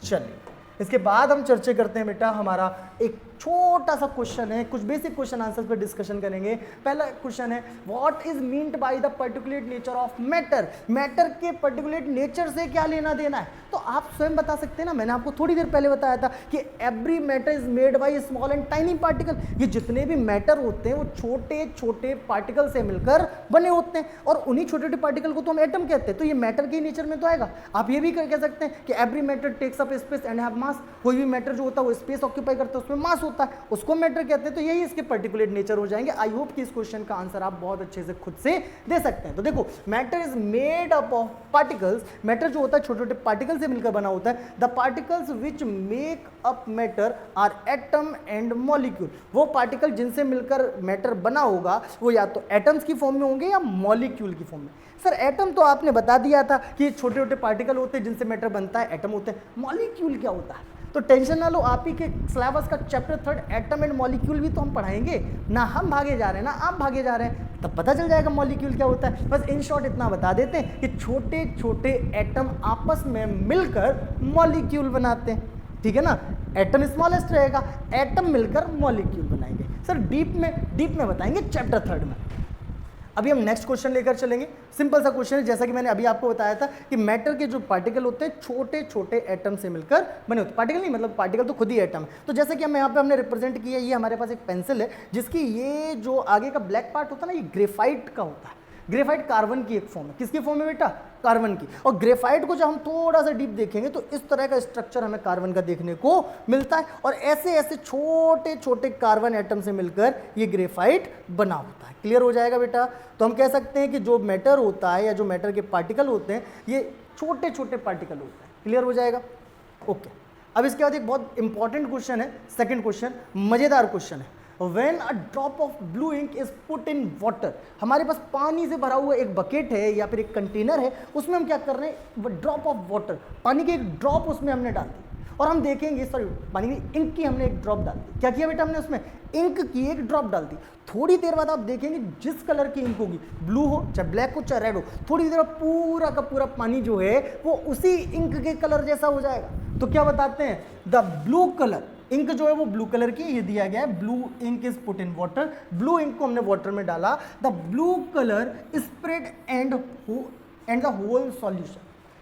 चलिए, इसके बाद हम चर्चा करते हैं बेटा, हमारा एक छोटा सा क्वेश्चन है, कुछ बेसिक क्वेश्चन आंसर्स पर डिस्कशन करेंगे। पहला क्वेश्चन है, what is meant by the particulate nature of matter? Matter के पर्टिकुलेट नेचर से क्या लेना देना है? तो आप स्वयं बता सकते हैं ना। मैंने आपको थोड़ी देर पहले बताया था कि every matter is made by small and tiny particle. ये जितने भी मैटर होते हैं वो छोटे छोटे पार्टिकल से मिलकर बने होते हैं, और उन्हीं छोटे छोटे पार्टिकल को तो हम एटम कहते हैं। तो ये मैटर के नेचर में तो आएगा। आप ये भी कह सकते हैं कि every matter takes up space and have mass. कोई भी मैटर जो होता है वो स्पेस ऑक्यूपाई करता है, उसमें मास होता है। होता है उसको मैटर कहते हैं। तो यही इसके पर्टिकुलेट नेचर हो जाएंगे। आई होप कि इस क्वेश्चन का आंसर आप बहुत अच्छे से खुद से दे सकते हैं। तो देखो matter is made up of particles, matter जो होता है छोटे छोटे पार्टिकल से मिलकर बना होता है। The particles which make up matter are atom and molecule, वो पार्टिकल जिनसे मिलकर मैटर बना होगा वो या तो एटम्स की फॉर्म में होंगे या मॉलिक्यूल की फॉर्म में। सर एटम तो आपने बता दिया था कि छोटे छोटे पार्टिकल होते हैं जिनसे मैटर बनता है, एटम होते हैं। मॉलिक्यूल क्या होता है? तो टेंशन ना लो, आप ही के सिलेबस का चैप्टर 3 एटम एंड मॉलिक्यूल भी तो हम पढ़ाएंगे ना। हम भागे जा रहे हैं ना आप भागे जा रहे हैं, तब पता चल जाएगा मॉलिक्यूल क्या होता है। बस इन शॉर्ट इतना बता देते हैं कि छोटे छोटे एटम आपस में मिलकर मॉलिक्यूल बनाते हैं, ठीक है ना। एटम स्मॉलेस्ट रहेगा, एटम मिलकर मॉलिक्यूल बनाएंगे। सर डीप में बताएंगे चैप्टर 3 में। अभी हम नेक्स्ट क्वेश्चन लेकर चलेंगे। सिंपल सा क्वेश्चन है, जैसा कि मैंने अभी आपको बताया था कि मैटर के जो पार्टिकल होते हैं छोटे छोटे एटम से मिलकर बने होते हैं। पार्टिकल नहीं, मतलब पार्टिकल तो खुद ही एटम है। तो जैसे कि हम यहाँ पे हमने रिप्रेजेंट किया, ये हमारे पास एक पेंसिल है जिसकी ये जो आगे का ब्लैक पार्ट होता है ना, ये ग्रेफाइट का होता है। ग्रेफाइट कार्बन की एक फॉर्म है। किसकी फॉर्म है बेटा? कार्बन की। और ग्रेफाइट को जब हम थोड़ा सा डीप देखेंगे तो इस तरह का स्ट्रक्चर हमें कार्बन का देखने को मिलता है। और ऐसे ऐसे छोटे छोटे कार्बन एटम से मिलकर ये ग्रेफाइट बना होता है। क्लियर हो जाएगा बेटा? तो हम कह सकते हैं कि जो मैटर होता है या जो मैटर के पार्टिकल होते हैं ये छोटे छोटे पार्टिकल होते हैं। क्लियर हो जाएगा? ओके। अब इसके बाद एक बहुत इंपॉर्टेंट क्वेश्चन है, सेकेंड क्वेश्चन, मजेदार क्वेश्चन है। When a drop of blue ink is put in water, हमारे पास पानी से भरा हुआ एक बकेट है या फिर एक कंटेनर है, उसमें हम क्या कर रहे हैं? ड्रॉप ऑफ वाटर, पानी की एक ड्रॉप उसमें हमने डाल दी और हम देखेंगे, सॉरी पानी की इंक की हमने एक ड्रॉप डाल दी। क्या किया बेटा हमने? उसमें इंक की एक ड्रॉप डाल दी। थोड़ी देर बाद आप देखेंगे जिस कलर की इंक होगी, ब्लू हो चाहे ब्लैक हो चाहे रेड हो, थोड़ी देर बाद पूरा का पूरा पानी जो है वो उसी इंक के कलर जैसा हो जाएगा। तो क्या बताते हैं? द ब्लू कलर इंक जो है वो ब्लू कलर की, ये दिया गया है blue ink is put in water. Blue ink को हमने वाटर में डाला, the blue colour spread and the whole solution.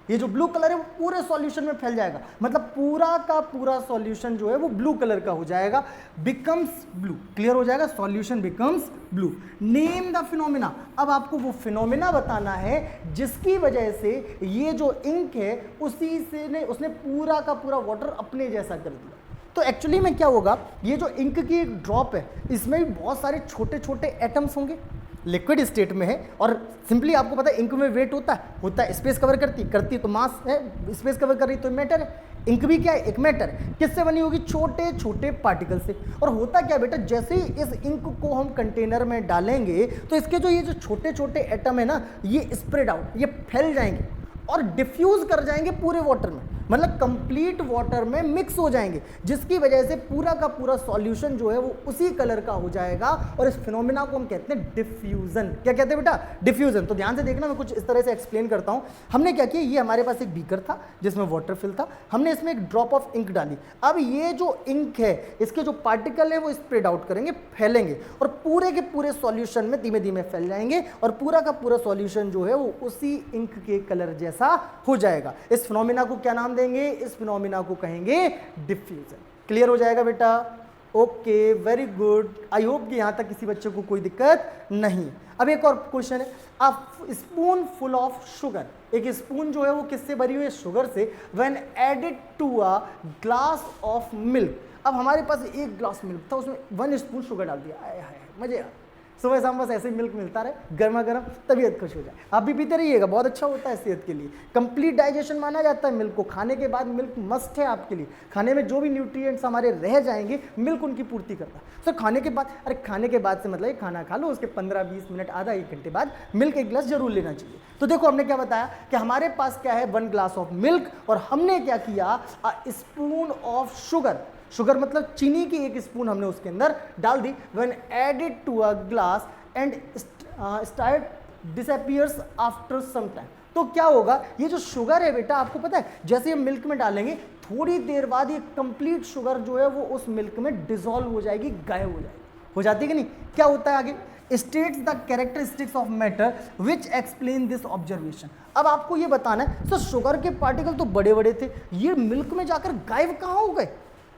ये जो ब्लू कलर है वो पूरे सॉल्यूशन में फैल जाएगा, मतलब पूरा का पूरा सॉल्यूशन जो है वो ब्लू कलर का हो जाएगा, बिकम्स ब्लू। क्लियर हो जाएगा? Solution becomes blue. Name the phenomena. अब आपको वो फिनोमिना बताना है जिसकी वजह से ये जो इंक है उसी से उसने पूरा का पूरा वाटर अपने जैसा कर दिया। तो एक्चुअली में क्या होगा, ये जो इंक की एक ड्रॉप है इसमें भी बहुत सारे छोटे छोटे एटम्स होंगे, लिक्विड स्टेट में है। और सिंपली आपको पता है इंक में वेट होता है, स्पेस कवर करती है तो मास है, स्पेस कवर कर रही तो मैटर है। इंक भी क्या है? एक मैटर है। किससे बनी होगी? छोटे छोटे पार्टिकल से। और होता क्या बेटा, जैसे ही इस इंक को हम कंटेनर में डालेंगे तो इसके जो ये जो छोटे छोटे एटम है ना, ये स्प्रेड आउट, ये फैल जाएंगे और डिफ्यूज कर जाएंगे पूरे वाटर में, मतलब कंप्लीट वाटर में मिक्स हो जाएंगे, जिसकी वजह से पूरा का पूरा सॉल्यूशन जो है वो उसी कलर का हो जाएगा। और इस फिनोमिना को हम कहते हैं डिफ्यूजन। क्या कहते हैं बेटा? डिफ्यूजन। तो ध्यान से देखना, मैं कुछ इस तरह से एक्सप्लेन करता हूं। हमने क्या किया, ये हमारे पास एक बीकर था जिसमें वाटर फिल था, हमने इसमें एक ड्रॉप ऑफ इंक डाली। अब ये जो इंक है इसके जो पार्टिकल है वो स्प्रेड आउट करेंगे, फैलेंगे और पूरे के पूरे सॉल्यूशन में धीमे धीमे फैल जाएंगे और पूरा का पूरा सॉल्यूशन जो है वो उसी इंक के कलर जैसा हो जाएगा। इस फिनोमिना को क्या नाम देंगे? इस फिनोमिना को कहेंगे डिफ्यूजन। क्लियर हो जाएगा बेटा? Okay, very good. I hope कि यहां तक किसी बच्चे को कोई दिक्कत नहीं। अब एक और क्वेश्चन है, a spoon full of sugar. एक स्पून जो है वो किससे भरी हुई है? शुगर से। When added to a glass of milk. अब हमारे पास एक ग्लास मिल्क था, उसमें 1 स्पून शुगर डाल दिया। आए हाय मजे आ, सुबह शाम बस ऐसे ही मिल्क मिलता रहे गर्मा गर्म, तबीयत खुश हो जाए। आप भी पीते रहिएगा, बहुत अच्छा होता है सेहत के लिए। कंप्लीट डाइजेशन माना जाता है मिल्क को। खाने के बाद मिल्क मस्ट है आपके लिए। खाने में जो भी न्यूट्रिएंट्स हमारे रह जाएंगे मिल्क उनकी पूर्ति करता है। सर खाने के बाद, अरे खाने के बाद से मतलब खाना खा लो, उसके 15-20 मिनट आधा 1 घंटे बाद मिल्क एक गिलास जरूर लेना चाहिए। तो देखो हमने क्या बताया कि हमारे पास क्या है, 1 ग्लास ऑफ मिल्क और हमने क्या किया, a spoon of sugar. Sugar मतलब चीनी की 1 स्पून हमने उसके अंदर डाल दी। When added to a glass and start disappears after some time. तो क्या होगा, ये जो शुगर है बेटा आपको पता है, जैसे हम मिल्क में डालेंगे थोड़ी देर बाद ये कंप्लीट शुगर जो है वो उस मिल्क में डिसॉल्व हो जाएगी, गायब हो जाएगी। हो जाती है कि नहीं? क्या होता है आगे? States the characteristics of matter which explain this observation. अब आपको ये बताना है सर शुगर के पार्टिकल तो बड़े बड़े थे, ये मिल्क में जाकर गायब कहाँ हो गए?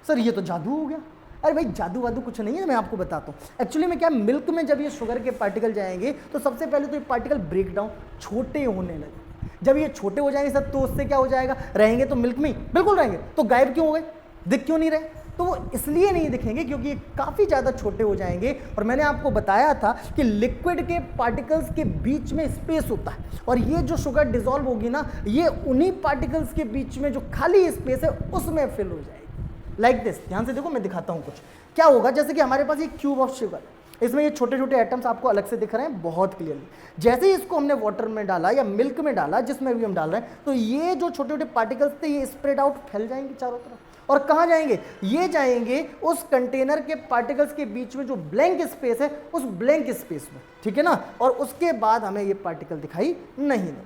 सर ये तो जादू हो गया। अरे भाई जादू वादू कुछ नहीं है, मैं आपको बताता हूँ। एक्चुअली में क्या, मिल्क में जब ये शुगर के पार्टिकल जाएंगे तो सबसे पहले तो ये पार्टिकल ब्रेक डाउन, छोटे होने लगे। जब ये छोटे हो जाएंगे सर तो उससे क्या हो जाएगा, रहेंगे तो मिल्क में ही बिल्कुल रहेंगे, तो गायब क्यों हो गए, दिख क्यों नहीं रहे? तो वो इसलिए नहीं दिखेंगे क्योंकि ये काफ़ी ज़्यादा छोटे हो जाएंगे। और मैंने आपको बताया था कि लिक्विड के पार्टिकल्स के बीच में स्पेस होता है, और ये जो शुगर डिसॉल्व होगी ना, ये उन्हीं पार्टिकल्स के बीच में जो खाली स्पेस है उसमें फिल हो जाएगी। लाइक दिस, ध्यान से देखो, मैं दिखाता हूँ कुछ क्या होगा। जैसे कि हमारे पास ये क्यूब ऑफ शुगर, इसमें ये छोटे छोटे एटम्स आपको अलग से दिख रहे हैं बहुत क्लियरली। जैसे ही इसको हमने वाटर में डाला या मिल्क में डाला, जिसमें भी हम डाल रहे हैं, तो ये जो छोटे छोटे पार्टिकल्स थे ये स्प्रेड आउट फैल जाएंगे चारों तरफ। और कहाँ जाएंगे? ये जाएंगे उस कंटेनर के पार्टिकल्स के बीच में जो ब्लैंक स्पेस है, उस ब्लैंक स्पेस में, ठीक है ना। और उसके बाद हमें ये पार्टिकल दिखाई नहीं देंगे।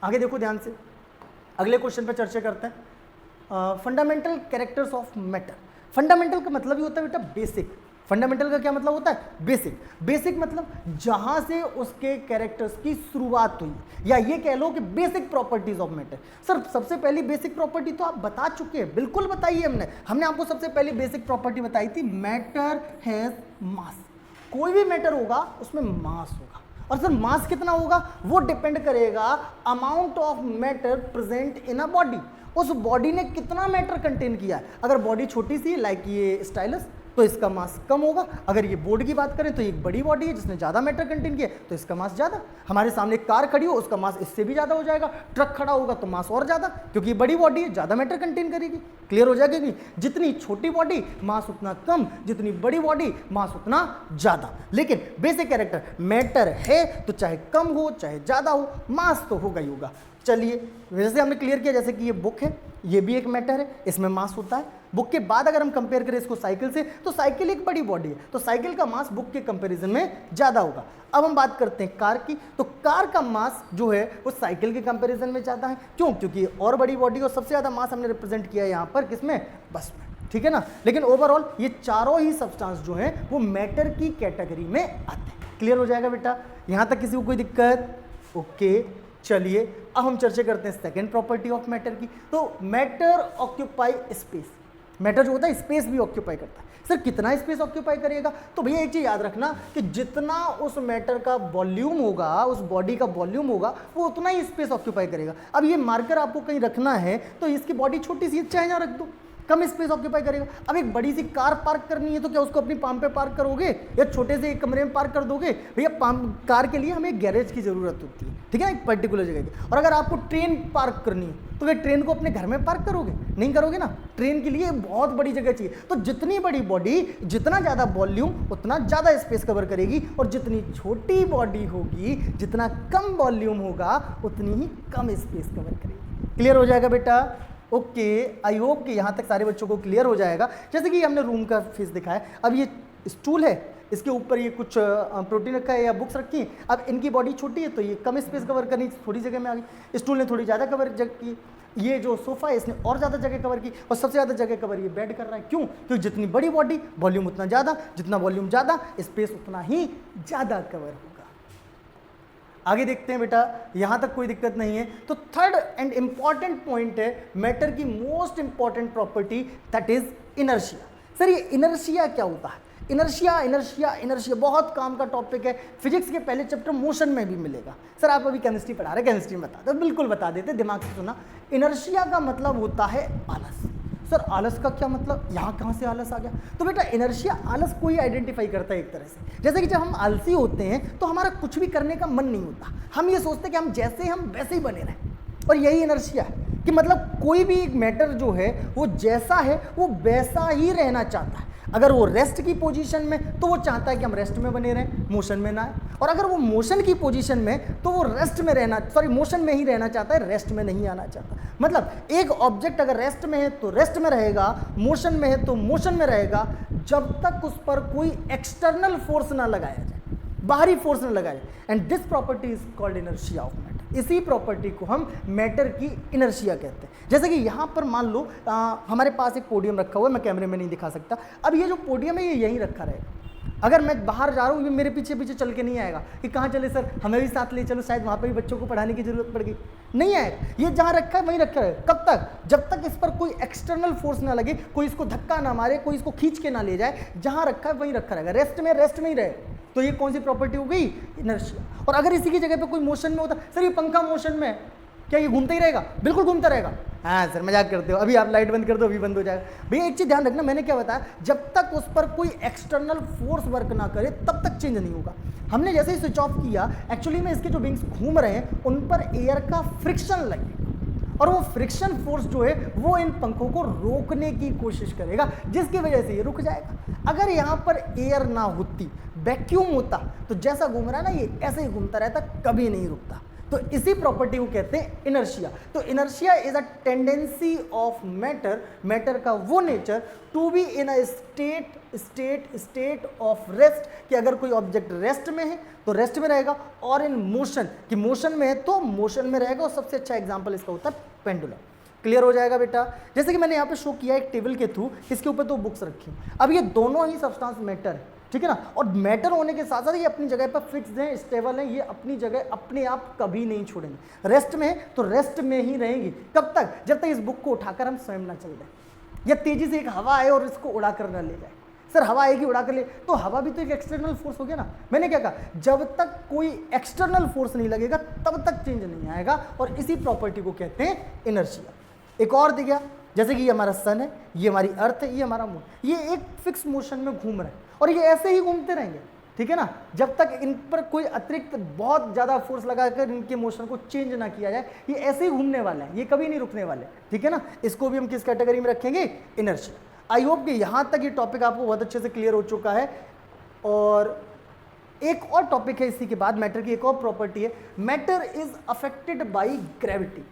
आगे देखो ध्यान से, अगले क्वेश्चन पर चर्चा करते हैं। Fundamental characters of matter. Fundamental का मतलब ही होता है बेटा बेसिक। फंडामेंटल का क्या मतलब होता है? बेसिक। बेसिक मतलब जहां से उसके कैरेक्टर्स की शुरुआत हुई, या ये कह लो कि basic properties of matter. Sir सबसे पहली बेसिक प्रॉपर्टी तो आप बता चुके हैं, बिल्कुल बताइए। हमने आपको सबसे पहली बेसिक प्रॉपर्टी बताई थी, मैटर हैज मास। कोई भी मैटर होगा उसमें मास होगा, और सर मास कितना होगा वो डिपेंड करेगा amount of matter present in a body. उस बॉडी ने कितना मैटर कंटेन किया है। अगर बॉडी छोटी सी लाइक ये स्टाइलस, तो इसका मास कम होगा। अगर ये बोर्ड की बात करें तो एक बड़ी बॉडी है जिसने ज़्यादा मैटर कंटेन किया, तो इसका मास ज़्यादा। हमारे सामने एक कार खड़ी हो, उसका मास इससे भी ज़्यादा हो जाएगा। ट्रक खड़ा होगा तो मास और ज़्यादा, क्योंकि ये बड़ी बॉडी है, ज़्यादा मैटर कंटेन करेगी। क्लियर हो जाएगा कि जितनी छोटी बॉडी मास उतना कम, जितनी बड़ी बॉडी मास उतना ज़्यादा। लेकिन बेसिक कैरेक्टर, मैटर है तो चाहे कम हो चाहे ज़्यादा हो, मास तो होगा ही होगा। चलिए, जैसे हमने क्लियर किया, जैसे कि ये बुक है, ये भी एक मैटर है, इसमें मास होता है। बुक के बाद अगर हम कंपेयर करें इसको साइकिल से, तो साइकिल एक बड़ी बॉडी है, तो साइकिल का मास बुक के कंपैरिजन में ज़्यादा होगा। अब हम बात करते हैं कार की, तो कार का मास जो है वो साइकिल के कंपैरिजन में ज़्यादा है। क्यों? क्योंकि और बड़ी बॉडी, और सबसे ज़्यादा मास हमने रिप्रेजेंट किया है यहाँ पर किसमें? बस में, ठीक है ना। लेकिन ओवरऑल ये चारों ही सब्सटेंस जो हैं वो मैटर की कैटेगरी में आते हैं। क्लियर हो जाएगा बेटा? यहाँ तक किसी को कोई दिक्कत? ओके, चलिए अब हम चर्चा करते हैं सेकंड प्रॉपर्टी ऑफ मैटर की। तो मैटर ऑक्यूपाई स्पेस। मैटर जो होता है स्पेस भी ऑक्यूपाई करता है। सर कितना स्पेस ऑक्यूपाई करेगा? तो भैया एक चीज याद रखना कि जितना उस मैटर का वॉल्यूम होगा, उस बॉडी का वॉल्यूम होगा, वो उतना ही स्पेस ऑक्यूपाई करेगा। अब ये मार्कर आपको कहीं रखना है तो इसकी बॉडी छोटी सी, चाहे यहाँ रख दो, कम स्पेस ऑक्यूपाई करेगा। अब एक बड़ी सी कार पार्क करनी है तो क्या उसको अपनी पाम पे पार्क करोगे या छोटे से एक कमरे में पार्क कर दोगे? भैया कार के लिए हमें गैरेज की जरूरत होती है, ठीक है, एक पर्टिकुलर जगह की। और अगर आपको ट्रेन पार्क करनी है तो क्या ट्रेन को अपने घर में पार्क करोगे? नहीं करोगे ना। ट्रेन के लिए बहुत बड़ी जगह चाहिए। तो जितनी बड़ी बॉडी, जितना ज़्यादा वॉल्यूम, उतना ज़्यादा स्पेस कवर करेगी, और जितनी छोटी बॉडी होगी, जितना कम वॉल्यूम होगा, उतनी ही कम स्पेस कवर करेगी। क्लियर हो जाएगा बेटा? ओके, आई होप कि यहाँ तक सारे बच्चों को क्लियर हो जाएगा। जैसे कि हमने रूम का फेस दिखाया, अब ये स्टूल है, इसके ऊपर ये कुछ प्रोटीन रखा है या बुक्स रखी हैं। अब इनकी बॉडी छोटी है तो ये कम स्पेस कवर करनी, थोड़ी जगह में आ गई। स्टूल ने थोड़ी ज़्यादा कवर जगह की, ये जो सोफा है इसने और ज़्यादा जगह कवर की, और सबसे ज़्यादा जगह कवर ये बेड कर रहा है। क्यों? क्योंकि जितनी बड़ी बॉडी, वॉल्यूम उतना ज़्यादा, जितना वॉल्यूम ज़्यादा, स्पेस उतना ही ज़्यादा कवर होगा। आगे देखते हैं बेटा, यहां तक कोई दिक्कत नहीं है। तो थर्ड एंड इंपॉर्टेंट पॉइंट है मैटर की most important property, that is inertia. Sir ये इनर्शिया क्या होता है? इनर्शिया इनर्शिया इनर्शिया बहुत काम का टॉपिक है। फिजिक्स के पहले चैप्टर मोशन में भी मिलेगा। सर आप अभी केमिस्ट्री पढ़ा रहे, केमिस्ट्री में बता दो, बिल्कुल बता देते, दिमाग से सुना। इनर्शिया का मतलब होता है आलस। सर आलस का क्या मतलब? यहाँ कहाँ से आलस आ गया? तो बेटा इनर्शिया आलस को ही आइडेंटिफाई करता है एक तरह से। जैसे कि जब हम आलसी होते हैं तो हमारा कुछ भी करने का मन नहीं होता, हम ये सोचते हैं कि हम जैसे हम वैसे ही बने रहें। और यही इनर्शिया है कि मतलब कोई भी एक मैटर जो है वो जैसा है वो वैसा ही रहना चाहता है। अगर वो रेस्ट की पोजीशन में तो वो चाहता है कि हम रेस्ट में बने रहें, मोशन में ना आए। और अगर वो मोशन की पोजीशन में तो वो रेस्ट में रहना, मोशन में ही रहना चाहता है, रेस्ट में नहीं आना चाहता। मतलब एक ऑब्जेक्ट अगर रेस्ट में है तो रेस्ट में रहेगा, मोशन में है तो मोशन में रहेगा, जब तक उस पर कोई एक्सटर्नल फोर्स ना लगाया जाए, बाहरी फोर्स ना लगाया जाए। And this property is called inertia of matter. इसी प्रॉपर्टी को हम मैटर की इनर्शिया कहते हैं। जैसे कि यहाँ पर मान लो हमारे पास एक पोडियम रखा हुआ है, मैं कैमरे में नहीं दिखा सकता। अब ये जो पोडियम है ये यहीं रखा रहेगा। अगर मैं बाहर जा रहा हूँ, ये मेरे पीछे पीछे चल के नहीं आएगा कि कहाँ चले सर, हमें भी साथ ले चलो, शायद वहाँ पर भी बच्चों को पढ़ाने की जरूरत पड़ गई। नहीं आएगा, ये जहाँ रखा है वहीं रखा है। कब तक? जब तक इस पर कोई एक्सटर्नल फोर्स ना लगे, कोई इसको धक्का ना मारे, कोई इसको खींच के ना ले जाए। जहाँ रखा है वहीं रखा रहेगा, रेस्ट में ही रहे। तो ये कौन सी प्रॉपर्टी हो गई? इनर्शिया। और अगर इसी की जगह पे कोई मोशन में होता, सर ये पंखा मोशन में है, क्या ये घूमता ही रहेगा? बिल्कुल घूमता रहेगा। हाँ सर मजाक करते हो, अभी आप लाइट बंद कर दो अभी बंद हो जाएगा। भैया एक चीज ध्यान रखना, मैंने क्या बताया, जब तक उस पर कोई एक्सटर्नल फोर्स वर्क ना करे तब तक चेंज नहीं होगा। हमने जैसे ही स्विच ऑफ किया, एक्चुअली में इसके जो विंग्स घूम रहे हैं उन पर एयर का फ्रिक्शन लगेगा और वो फ्रिक्शन फोर्स जो है वो इन पंखों को रोकने की कोशिश करेगा, जिसकी वजह से ये रुक जाएगा। अगर यहाँ पर एयर ना होती, वैक्यूम होता, तो जैसा घूम रहा है ना ये ऐसे ही घूमता रहता, कभी नहीं रुकता। तो इसी प्रॉपर्टी को कहते हैं इनर्शिया। तो inertia is a tendency of matter, matter का वो nature to be in a state of rest, कि अगर कोई ऑब्जेक्ट रेस्ट में है तो रेस्ट में रहेगा, और इन मोशन, कि मोशन में है तो मोशन में रहेगा। और सबसे अच्छा एग्जांपल इसका होता है पेंडुलम। क्लियर हो जाएगा बेटा? जैसे कि मैंने यहाँ पे शो किया एक टेबल के थ्रू, इसके ऊपर 2 बुक्स रखी। अब ये दोनों ही सब्सटेंस मैटर है, ठीक है ना, और मैटर होने के साथ साथ ये अपनी जगह पर फिक्स हैं, स्टेबल हैं, ये अपनी जगह अपने आप कभी नहीं छोड़ेंगे। रेस्ट में है तो रेस्ट में ही रहेंगी। कब तक? जब तक इस बुक को उठाकर हम स्वयं ना चल जाए, या तेजी से एक हवा आए और इसको उड़ा कर ना ले जाए। सर हवा आएगी उड़ा कर ले, तो हवा भी तो एक एक्सटर्नल फोर्स हो गया ना। मैंने क्या कहा, जब तक कोई एक्सटर्नल फोर्स नहीं लगेगा तब तक चेंज नहीं आएगा, और इसी प्रॉपर्टी को कहते हैं इनर्शिया। एक और दिख गया, जैसे कि ये हमारा सन है, ये हमारी अर्थ है, ये हमारा मून, ये एक फिक्स मोशन में घूम रहे हैं और ये ऐसे ही घूमते रहेंगे, ठीक है ना, जब तक इन पर कोई अतिरिक्त बहुत ज़्यादा फोर्स लगाकर इनके मोशन को चेंज ना किया जाए, ये ऐसे ही घूमने वाले हैं, ये कभी नहीं रुकने वाले, ठीक है ना। इसको भी हम किस कैटेगरी में रखेंगे? इनर्शिया। आई होप कि यहाँ तक ये टॉपिक आपको बहुत अच्छे से क्लियर हो चुका है। और एक और टॉपिक है इसी के बाद, मैटर की एक और प्रॉपर्टी है, matter is affected by gravity.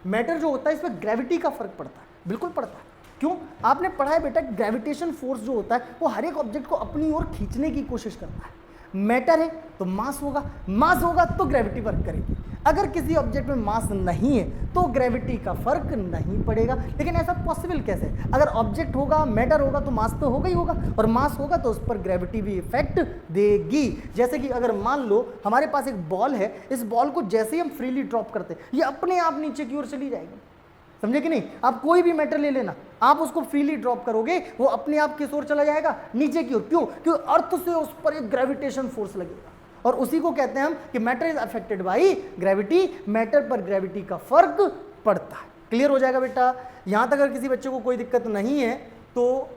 Matter जो होता है इस पर ग्रेविटी का फर्क पड़ता है, बिल्कुल पड़ता है। क्यों? आपने पढ़ा है बेटा, ग्रेविटेशन फोर्स जो होता है वो हर एक ऑब्जेक्ट को अपनी ओर खींचने की कोशिश करता है। मैटर है तो मास होगा, मास होगा तो ग्रेविटी वर्क करेगी। अगर किसी ऑब्जेक्ट में मास नहीं है तो ग्रेविटी का फर्क नहीं पड़ेगा। लेकिन ऐसा पॉसिबल कैसे? अगर ऑब्जेक्ट होगा, मैटर होगा तो मास तो होगा ही होगा, और मास होगा तो उस पर ग्रेविटी भी इफेक्ट देगी। जैसे कि अगर मान लो हमारे पास एक बॉल है, इस बॉल को जैसे ही हम फ्रीली ड्रॉप करते हैं ये अपने आप नीचे की ओर चली जाएगी, समझे कि नहीं। आप कोई भी मैटर ले लेना, आप उसको फ्रीली ड्रॉप करोगे वो अपने आप किस ओर चला जाएगा? नीचे की ओर। क्यों? क्योंकि अर्थ से उस पर एक ग्रेविटेशन फोर्स लगेगा, और उसी को कहते हैं हम कि matter is affected by gravity. Matter पर ग्रेविटी का फर्क पड़ता है। क्लियर हो जाएगा बेटा? यहां तक अगर किसी बच्चे को कोई दिक्कत नहीं है तो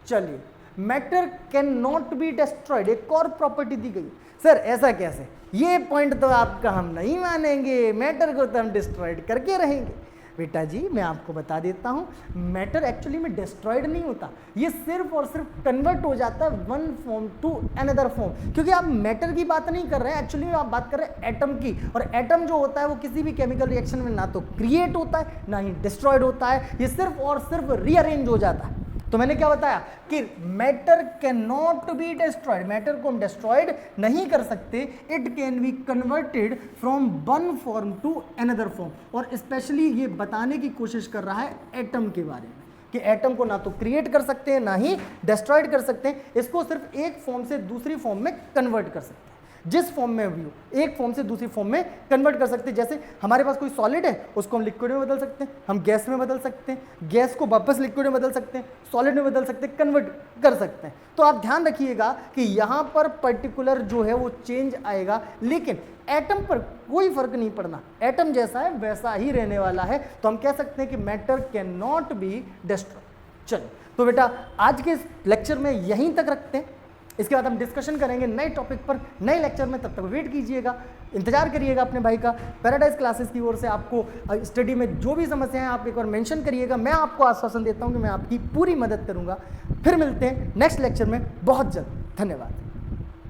चलिए, matter can not be destroyed. एक और प्रॉपर्टी दी गई। सर ऐसा कैसे? ये पॉइंट तो आपका हम नहीं मानेंगे, मैटर को तो हम डिस्ट्रॉयड करके रहेंगे। बेटा जी मैं आपको बता देता हूँ, मैटर एक्चुअली में डिस्ट्रॉयड नहीं होता, ये सिर्फ और सिर्फ कन्वर्ट हो जाता है one form to another form. क्योंकि आप मैटर की बात नहीं कर रहे हैं, एक्चुअली में आप बात कर रहे हैं एटम की, और एटम जो होता है वो किसी भी केमिकल रिएक्शन में ना तो क्रिएट होता है ना ही डिस्ट्रॉयड होता है, ये सिर्फ और सिर्फ रीअरेंज हो जाता है। तो मैंने क्या बताया कि matter can not be destroyed, matter को हम डिस्ट्रॉयड नहीं कर सकते, it can be converted from one form to another form. और स्पेशली ये बताने की कोशिश कर रहा है एटम के बारे में कि एटम को ना तो क्रिएट कर सकते हैं ना ही डिस्ट्रॉयड कर सकते हैं, इसको सिर्फ एक फॉर्म से दूसरी फॉर्म में कन्वर्ट कर सकते हैं। जिस फॉर्म में भी हो, एक फॉर्म से दूसरी फॉर्म में कन्वर्ट कर सकते हैं। जैसे हमारे पास कोई सॉलिड है, उसको हम लिक्विड में बदल सकते हैं, हम गैस में बदल सकते हैं, गैस को वापस लिक्विड में बदल सकते हैं, सॉलिड में बदल सकते हैं, कन्वर्ट कर सकते हैं। तो आप ध्यान रखिएगा कि यहाँ पर पर्टिकुलर जो है वो चेंज आएगा, लेकिन एटम पर कोई फर्क नहीं पड़ना, एटम जैसा है वैसा ही रहने वाला है। तो हम कह सकते हैं कि matter can not be destroyed. चलो तो बेटा आज के इस लेक्चर में यहीं तक रखते हैं, इसके बाद हम डिस्कशन करेंगे नए टॉपिक पर नए लेक्चर में। तब तक वेट कीजिएगा, इंतजार करिएगा अपने भाई का। पैराडाइज क्लासेस की ओर से आपको स्टडी में जो भी समस्याएं हैं आप एक बार मेंशन करिएगा, मैं आपको आश्वासन देता हूं कि मैं आपकी पूरी मदद करूंगा। फिर मिलते हैं नेक्स्ट लेक्चर में बहुत जल्द। धन्यवाद।